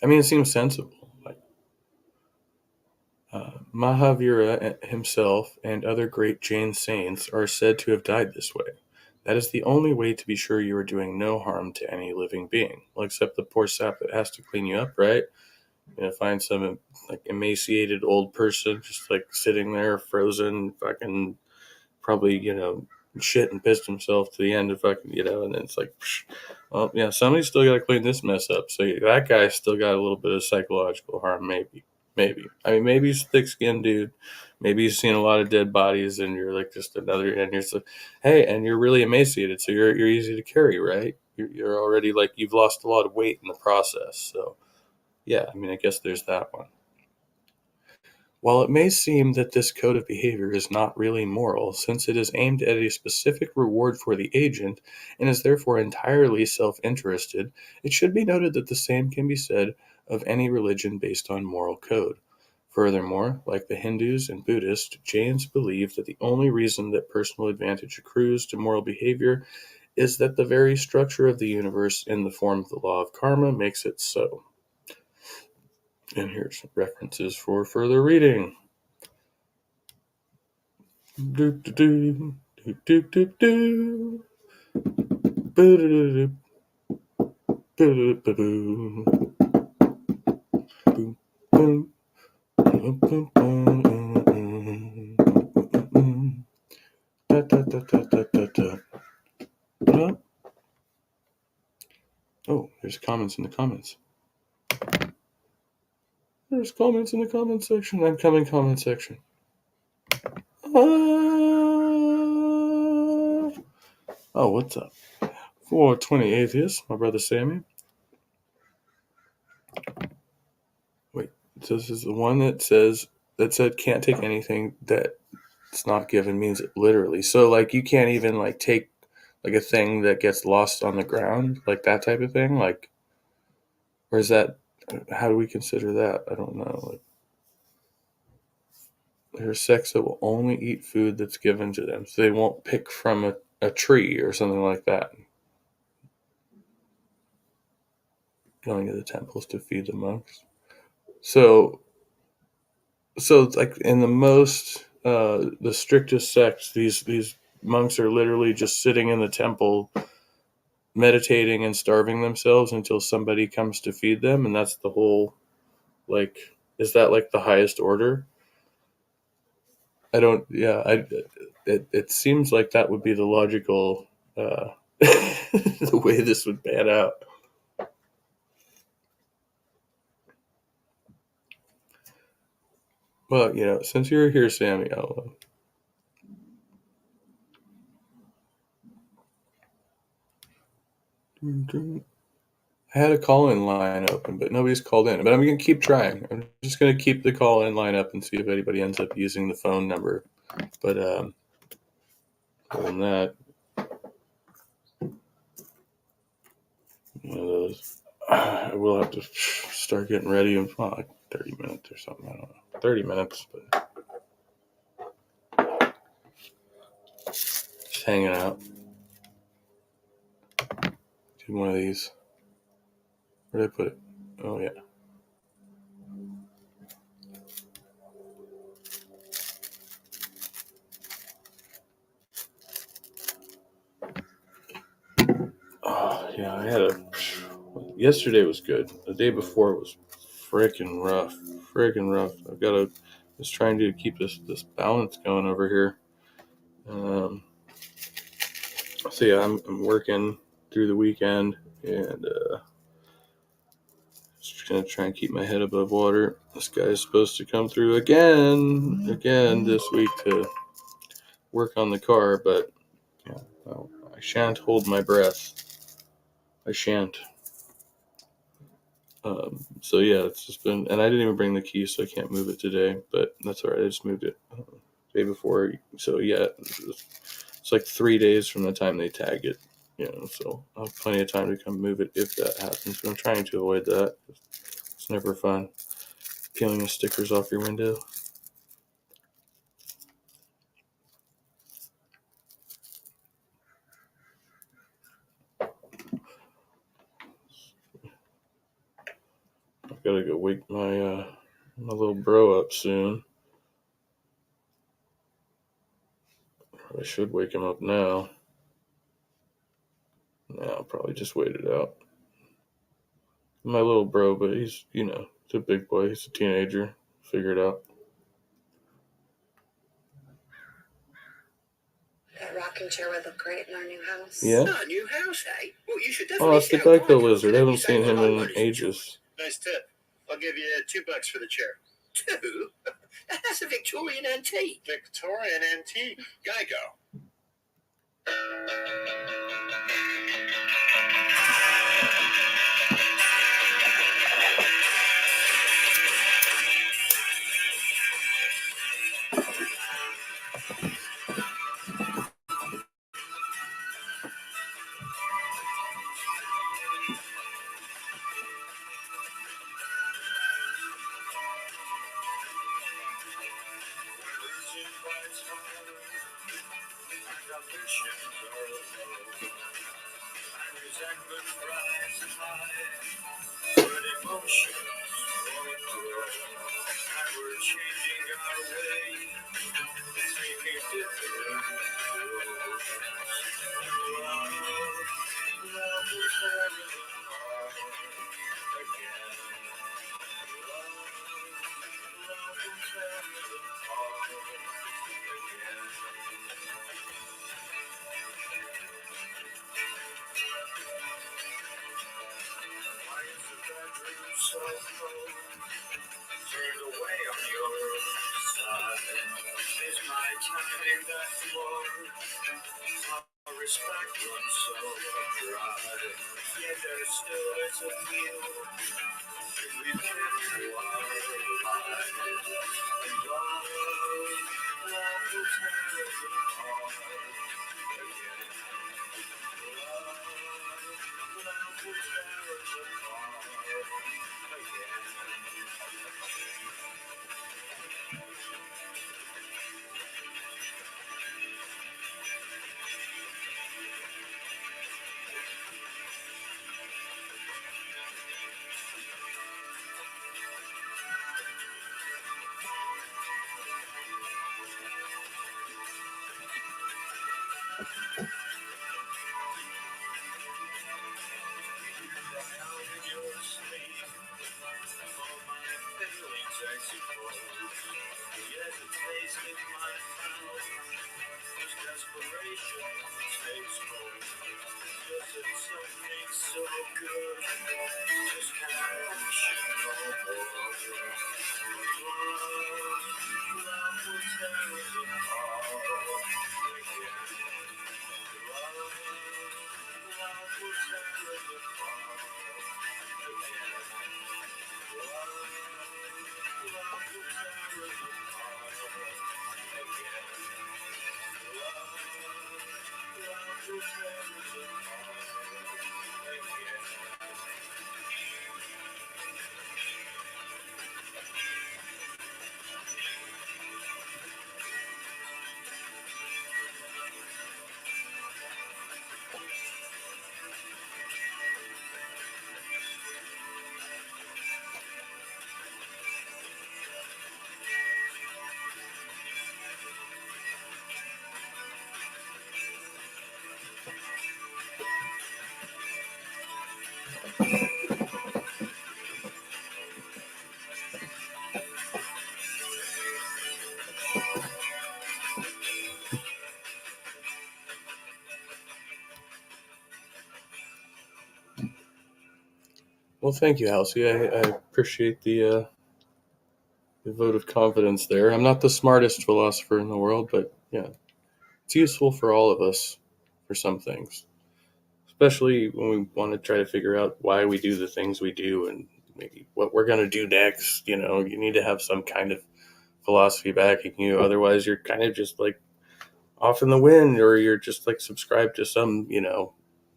I mean, it seems sensible. Like Mahavira himself and other great Jain saints are said to have died this way. That is the only way to be sure you are doing no harm to any living being. Well, except the poor sap that has to clean you up, right? Find some like emaciated old person just like sitting there frozen, fucking probably, shit and pissed himself to the end of fucking, and then it's like, psh, well, yeah, somebody's still got to clean this mess up. So that guy still got a little bit of psychological harm, maybe. I mean, maybe he's a thick-skinned dude. Maybe he's seen a lot of dead bodies, and you're like just another. And you're so, hey, and you're really emaciated, so you're easy to carry, right? You're already like you've lost a lot of weight in the process. So yeah, I mean, I guess there's that one. While it may seem that this code of behavior is not really moral, since it is aimed at a specific reward for the agent and is therefore entirely self-interested, it should be noted that the same can be said of any religion based on moral code. Furthermore, like the Hindus and Buddhists, Jains believe that the only reason that personal advantage accrues to moral behavior is that the very structure of the universe in the form of the law of karma makes it so. And here's references for further reading. Do do do do do do do. Oh, there's comments in the comments. There's comments in the comment section. I'm coming comment section. Oh, what's up? 420 Atheist, my brother Sammy. Wait, so this is the one that said can't take anything that it's not given means it literally. So like you can't even like take like a thing that gets lost on the ground, like that type of thing, like, or is that, how do we consider that? I don't know. Like, there's sects that will only eat food that's given to them, so they won't pick from a tree or something like that. Going to the temples to feed the monks. So like in the most the strictest sects, these monks are literally just sitting in the temple meditating and starving themselves until somebody comes to feed them, and that's the whole, like, is that like the highest order? It seems like that would be the logical the way this would pan out. Well, since you're here, Sammy, I had a call-in line open, but nobody's called in. But I'm going to keep trying. I'm just going to keep the call-in line up and see if anybody ends up using the phone number. But other than that, I will have to start getting ready in like 30 minutes or something. I don't know. 30 minutes, but just hanging out. Do one of these. Where did I put it? Oh, yeah. Oh, yeah, yesterday was good. The day before was freaking rough. I was trying to keep this balance going over here. So yeah, I'm working through the weekend and just gonna try and keep my head above water. This guy is supposed to come through again this week to work on the car, but yeah, well, I shan't hold my breath. I shan't. So yeah, it's just been, and I didn't even bring the key, so I can't move it today. But that's all right. I just moved it day before. So yeah, it's like 3 days from the time they tag it. So I'll have plenty of time to come move it if that happens. But I'm trying to avoid that. It's never fun. peeling the stickers off your window. I've got to go wake my little bro up soon. I should wake him up now. No, I'll probably just wait it out. My little bro, but he's, he's a big boy. He's a teenager. Figure it out. That rocking chair would look great in our new house. Yeah? Oh, a new house, eh? Well, you should Oh, definitely it's the see how Geico Geico lizard. I can haven't help you seen save him a lot of in money. ages. Nice tip. I'll give you $2 for the chair. 2? That's a Victorian antique. Victorian antique. Geico. Turned away on your side. Is my timing that flawed? Our respect runs so dry. Yet there still is a feel. If we live through our lives. And love will tear us apart again. Love will tear us apart again. Well, thank you, Halsey. I appreciate the vote of confidence there. I'm not the smartest philosopher in the world, but yeah, it's useful for all of us for some things, especially when we want to try to figure out why we do the things we do and maybe what we're going to do next. You need to have some kind of philosophy backing you. Otherwise, you're kind of just like off in the wind, or you're just like subscribed to some,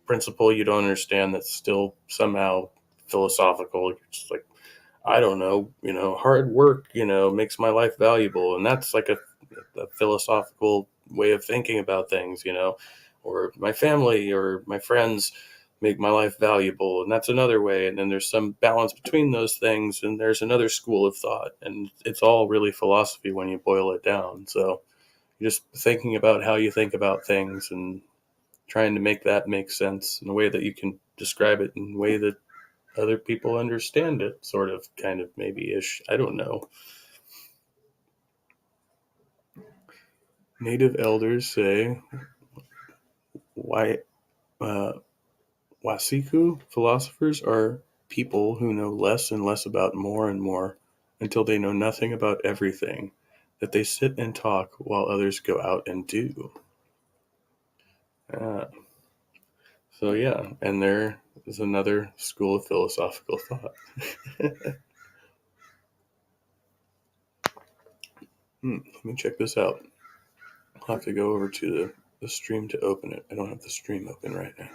principle you don't understand that's still somehow philosophical. You're just like, I don't know, hard work, makes my life valuable. And that's like a philosophical way of thinking about things, or my family or my friends make my life valuable. And that's another way. And then there's some balance between those things. And there's another school of thought. And it's all really philosophy when you boil it down. So you're just thinking about how you think about things and trying to make that make sense in a way that you can describe it in a way that other people understand it, sort of, kind of, maybe ish. I don't know. Native elders say, why Wasiku philosophers are people who know less and less about more and more until they know nothing about everything, that they sit and talk while others go out and do. So yeah, and there is another school of philosophical thought. Let me check this out. I'll have to go over to the stream to open it. I don't have the stream open right now.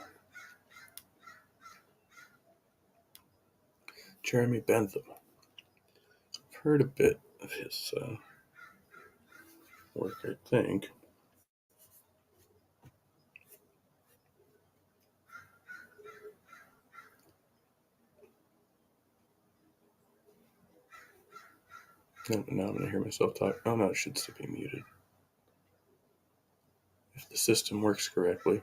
Jeremy Bentham. I've heard a bit of his work, I think. Now I'm going to hear myself talk. Oh no, it should still be muted. If the system works correctly.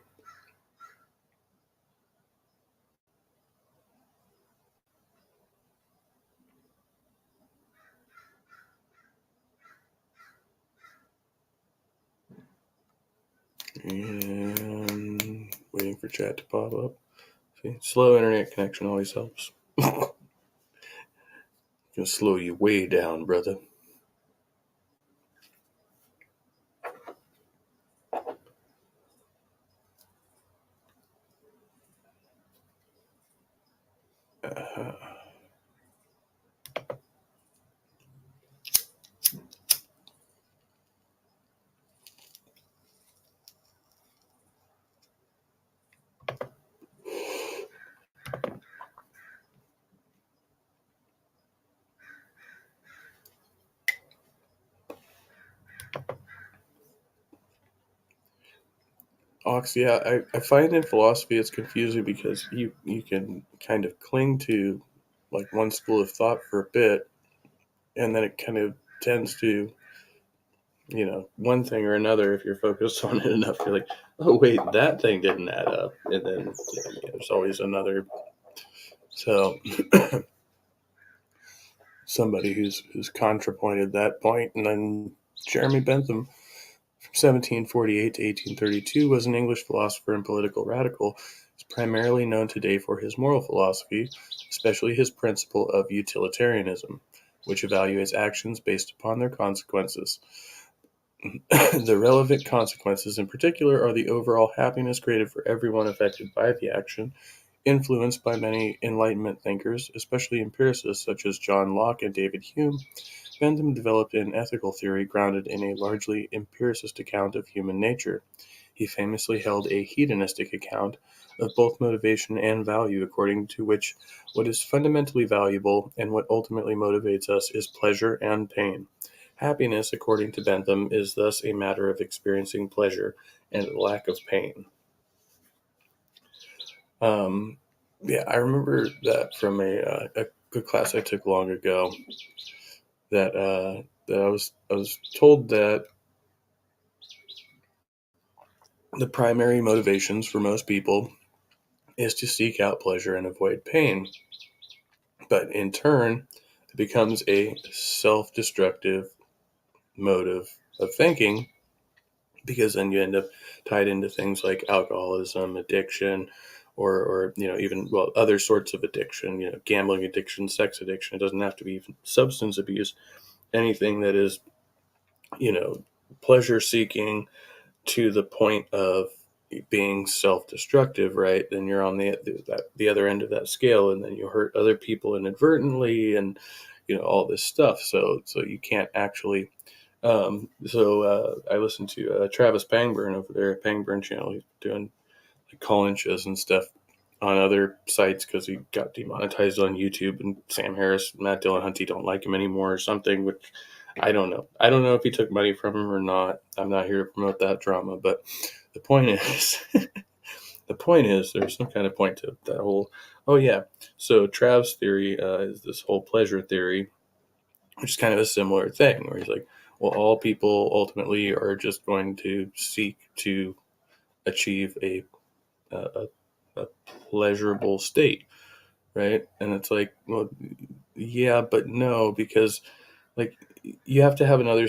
And waiting for chat to pop up. See, slow internet connection always helps. Gonna slow you way down, brother. Ox, yeah, I find in philosophy it's confusing because you can kind of cling to like one school of thought for a bit, and then it kind of tends to, one thing or another. If you're focused on it enough, you're like, oh wait, that thing didn't add up, and then there's always another. So somebody who's contrapointed that point, and then Jeremy Bentham, from 1748 to 1832, was an English philosopher and political radical. He's primarily known today for his moral philosophy, especially his principle of utilitarianism, which evaluates actions based upon their consequences. The relevant consequences in particular are the overall happiness created for everyone affected by the action, influenced by many Enlightenment thinkers, especially empiricists such as John Locke and David Hume. Bentham developed an ethical theory grounded in a largely empiricist account of human nature. He famously held a hedonistic account of both motivation and value, according to which what is fundamentally valuable and what ultimately motivates us is pleasure and pain. Happiness, according to Bentham, is thus a matter of experiencing pleasure and lack of pain. Yeah, I remember that from a good class I took long ago. That I was told that the primary motivations for most people is to seek out pleasure and avoid pain, but in turn, it becomes a self-destructive motive of thinking, because then you end up tied into things like alcoholism, addiction, or even, well, other sorts of addiction, gambling addiction, sex addiction. It doesn't have to be even substance abuse. Anything that is, pleasure seeking to the point of being self-destructive, right? Then you're on the other end of that scale, and then you hurt other people inadvertently, and all this stuff. So you can't actually. I listened to Travis Pangburn over there at Pangburn Channel. He's doing like call-in shows and stuff, on other sites because he got demonetized on YouTube, and Sam Harris, Matt Dillahunty don't like him anymore or something, which I don't know. I don't know if he took money from him or not. I'm not here to promote that drama, but the point is, there's some kind of point to that whole, oh yeah. So Trav's theory is this whole pleasure theory, which is kind of a similar thing where he's like, well, all people ultimately are just going to seek to achieve a pleasurable state, right? And it's like, well, yeah, but no, because like you have to have another,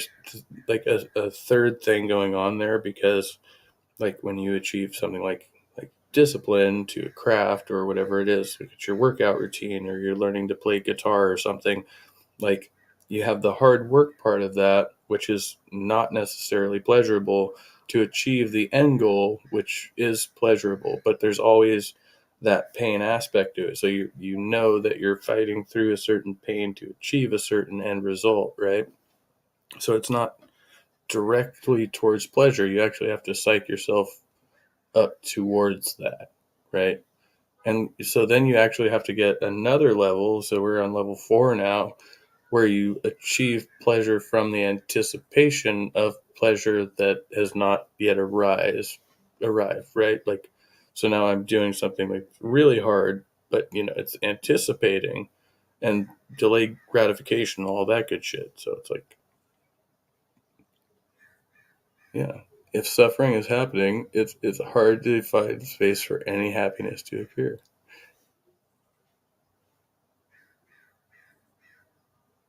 like a third thing going on there, because like when you achieve something like discipline to a craft or whatever it is, like it's your workout routine or you're learning to play guitar or something, like you have the hard work part of that, which is not necessarily pleasurable, to achieve the end goal, which is pleasurable, but there's always that pain aspect to it. So you know that you're fighting through a certain pain to achieve a certain end result, right? So it's not directly towards pleasure. You actually have to psych yourself up towards that, right? And so then you actually have to get another level. So we're on level 4 now, where you achieve pleasure from the anticipation of pleasure that has not yet arrived, right? Like, so now I'm doing something like really hard, but it's anticipating and delayed gratification, all that good shit. So it's like, yeah, if suffering is happening, it's hard to find space for any happiness to appear.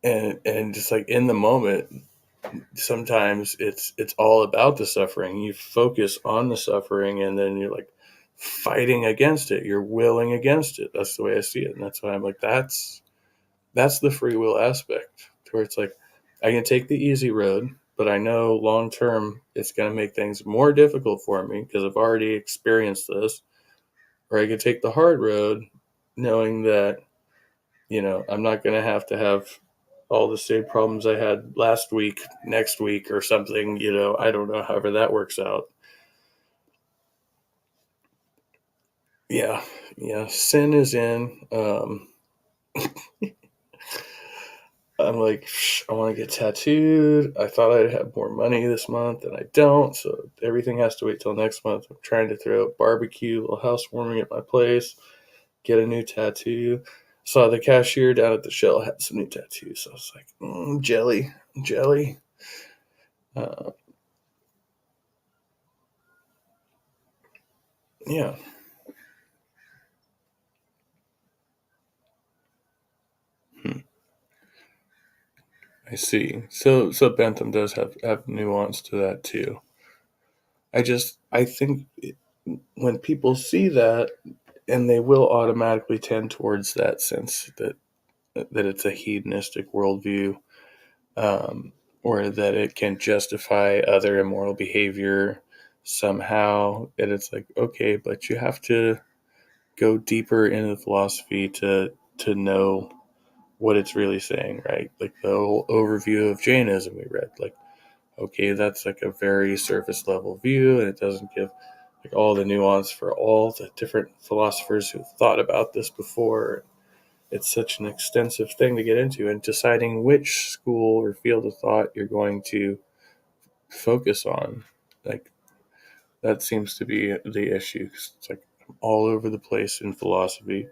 And just like in the moment, sometimes it's all about the suffering. You focus on the suffering, and then you're like fighting against it. You're willing against it. That's the way I see it, and that's why I'm like, that's the free will aspect, where it's like I can take the easy road, but I know long term it's going to make things more difficult for me because I've already experienced this. Or I can take the hard road, knowing that I'm not going to have all the same problems I had last week, next week or something, I don't know, however that works out. Yeah. Sin is in. I'm like, I want to get tattooed. I thought I'd have more money this month and I don't. So everything has to wait till next month. I'm trying to throw a barbecue, little housewarming at my place, get a new tattoo. Saw the cashier down at the Shell had some new tattoos. So I was like, jelly. Yeah. I see. So Bentham does have nuance to that too. I think when people see that, and they will automatically tend towards that sense that it's a hedonistic worldview, or that it can justify other immoral behavior somehow. And it's like, okay, but you have to go deeper into the philosophy to know what it's really saying, right? Like the whole overview of Jainism we read, like, okay, that's like a very surface level view, and it doesn't give like all the nuance for all the different philosophers who've thought about this before. It's such an extensive thing to get into, and deciding which school or field of thought you're going to focus on, like that seems to be the issue. It's like I'm all over the place in philosophy,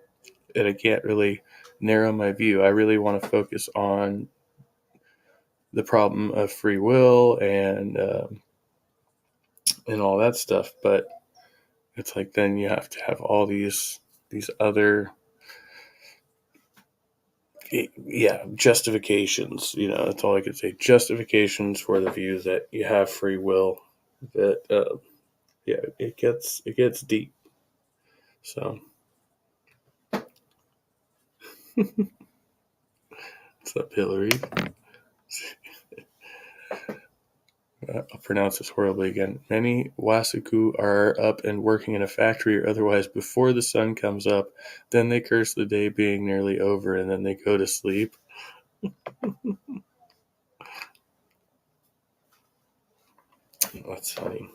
and I can't really narrow my view. I really want to focus on the problem of free will and all that stuff, but it's like then you have to have all these other justifications. That's all I could say. Justifications for the view that you have free will. That it gets deep. So what's up, Hillary? I'll pronounce this horribly again. Many Wasiku are up and working in a factory or otherwise before the sun comes up. Then they curse the day being nearly over, and then they go to sleep. That's funny.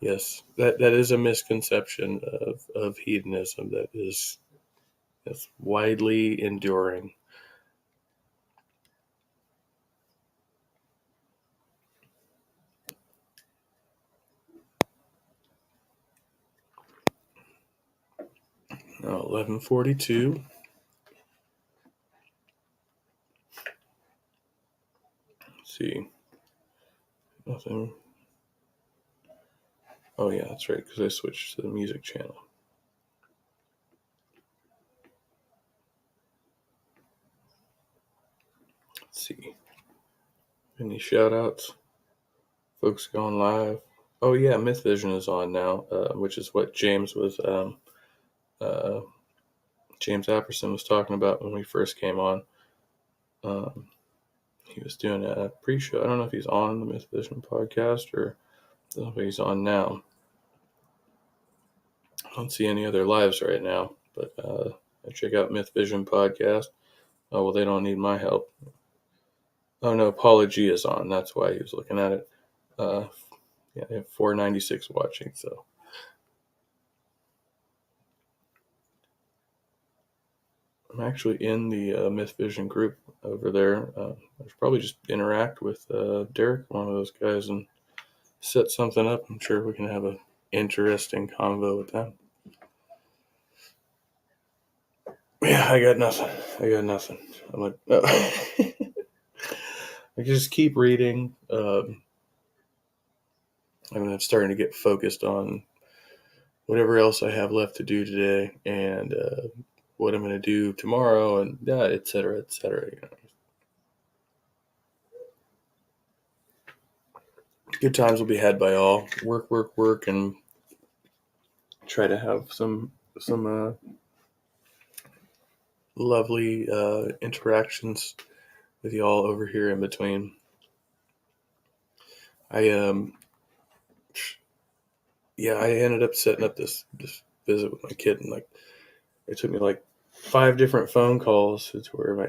Yes, that is a misconception of hedonism that's widely enduring. Now, 11:42. Let's see. Nothing. Oh yeah, that's right, because I switched to the music channel. Let's see. Any shout outs? Folks going live. Oh yeah, Myth Vision is on now, which is what James Apperson was talking about when we first came on. He was doing a pre-show. I don't know if he's on the Myth Vision podcast or but he's on now. I don't see any other lives right now, but check out Myth Vision podcast. Oh well, they don't need my help. Oh no, Apology is on. That's why he was looking at it. Yeah, I have 496 watching. So I'm actually in the Myth Vision group over there. I should probably just interact with Derek, one of those guys, and set something up. I'm sure we can have an interesting convo with them. Yeah, I got nothing. I'm like, no. I just keep reading. I'm starting to get focused on whatever else I have left to do today and what I'm going to do tomorrow, and et cetera, et cetera. You know. Good times will be had by all. Work, and try to have some lovely interactions with y'all over here in between. I ended up setting up this visit with my kid, and like it took me like 5 different phone calls to where I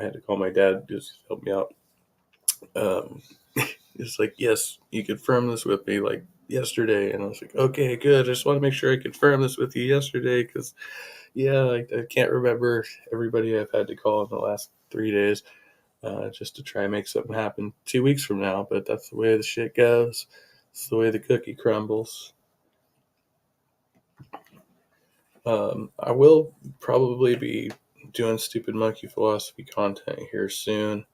had to call my dad just to help me out. It's like, yes, you confirmed this with me like yesterday, and I was like, okay, good. I just want to make sure I confirmed this with you yesterday because, I can't remember everybody I've had to call in the last 3 days just to try and make something happen 2 weeks from now. But that's the way the shit goes. It's the way the cookie crumbles. I will probably be doing Stupid Monkey Philosophy content here soon.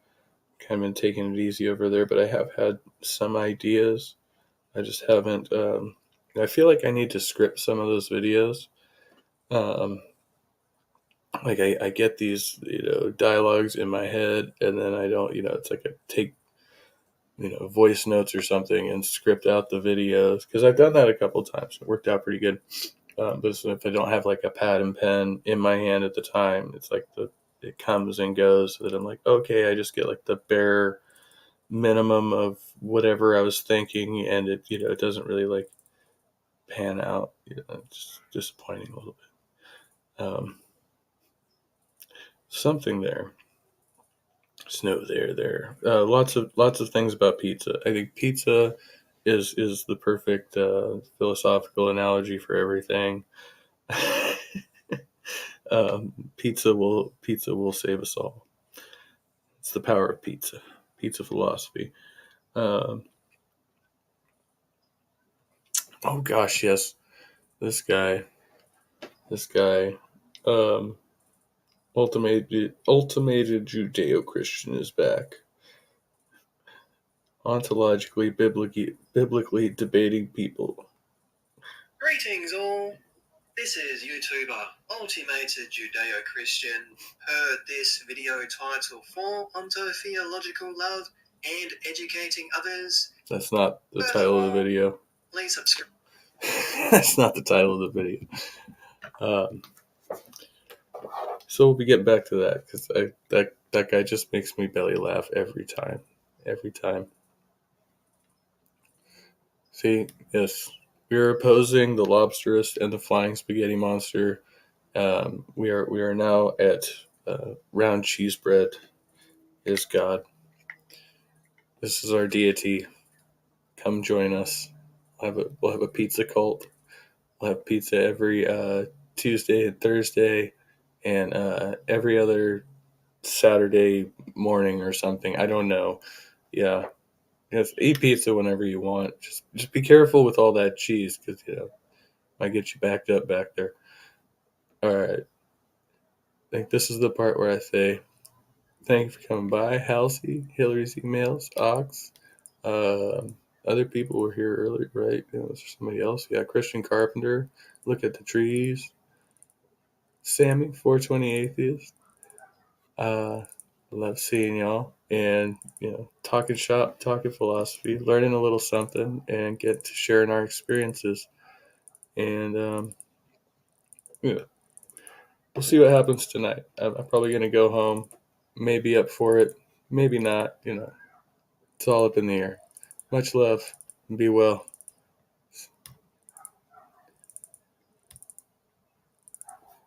Kind of been taking it easy over there, but I have had some ideas. I just haven't. I feel like I need to script some of those videos. Like I get these, dialogues in my head, and then I don't. It's like I take, voice notes or something and script out the videos because I've done that a couple times. It worked out pretty good. But if I don't have like a pad and pen in my hand at the time, it's like it comes and goes. So that I'm like, okay, I just get like the bare minimum of whatever I was thinking, and it doesn't really like pan out. It's disappointing a little bit. Something there. Snow there. Lots of things about pizza. I think pizza is the perfect philosophical analogy for everything. Pizza will save us all. It's the power of pizza philosophy. Oh gosh, yes, this guy. Ultimated Judeo-Christian is back. Ontologically, biblically debating people. Greetings all. This is YouTuber Ultimated Judeo-Christian. Heard this video title for onto theological love and educating others. That's not the title of the video. Please subscribe. That's not the title of the video. So we'll be getting back to that because that guy just makes me belly laugh every time. See, yes, we are opposing the lobsterist and the flying spaghetti monster. We are now at round cheese bread is God. This is our deity. Come join us we'll have a pizza cult. We'll have pizza every Tuesday and Thursday, and every other Saturday morning or something. I don't know. Yeah, eat pizza whenever you want. Just be careful with all that cheese, because might get you backed up back there. All right. I think this is the part where I say thank you for coming by, Halsey, Hillary's emails, Ox. Other people were here earlier, right? Was there somebody else? Yeah, Christian Carpenter. Look at the trees. Sammy, 420 Atheist. Love seeing y'all, and talking shop, talking philosophy, learning a little something, and get to sharing our experiences. And yeah, we'll see what happens tonight. I'm probably gonna go home, maybe up for it, maybe not. It's all up in the air. Much love, and be well.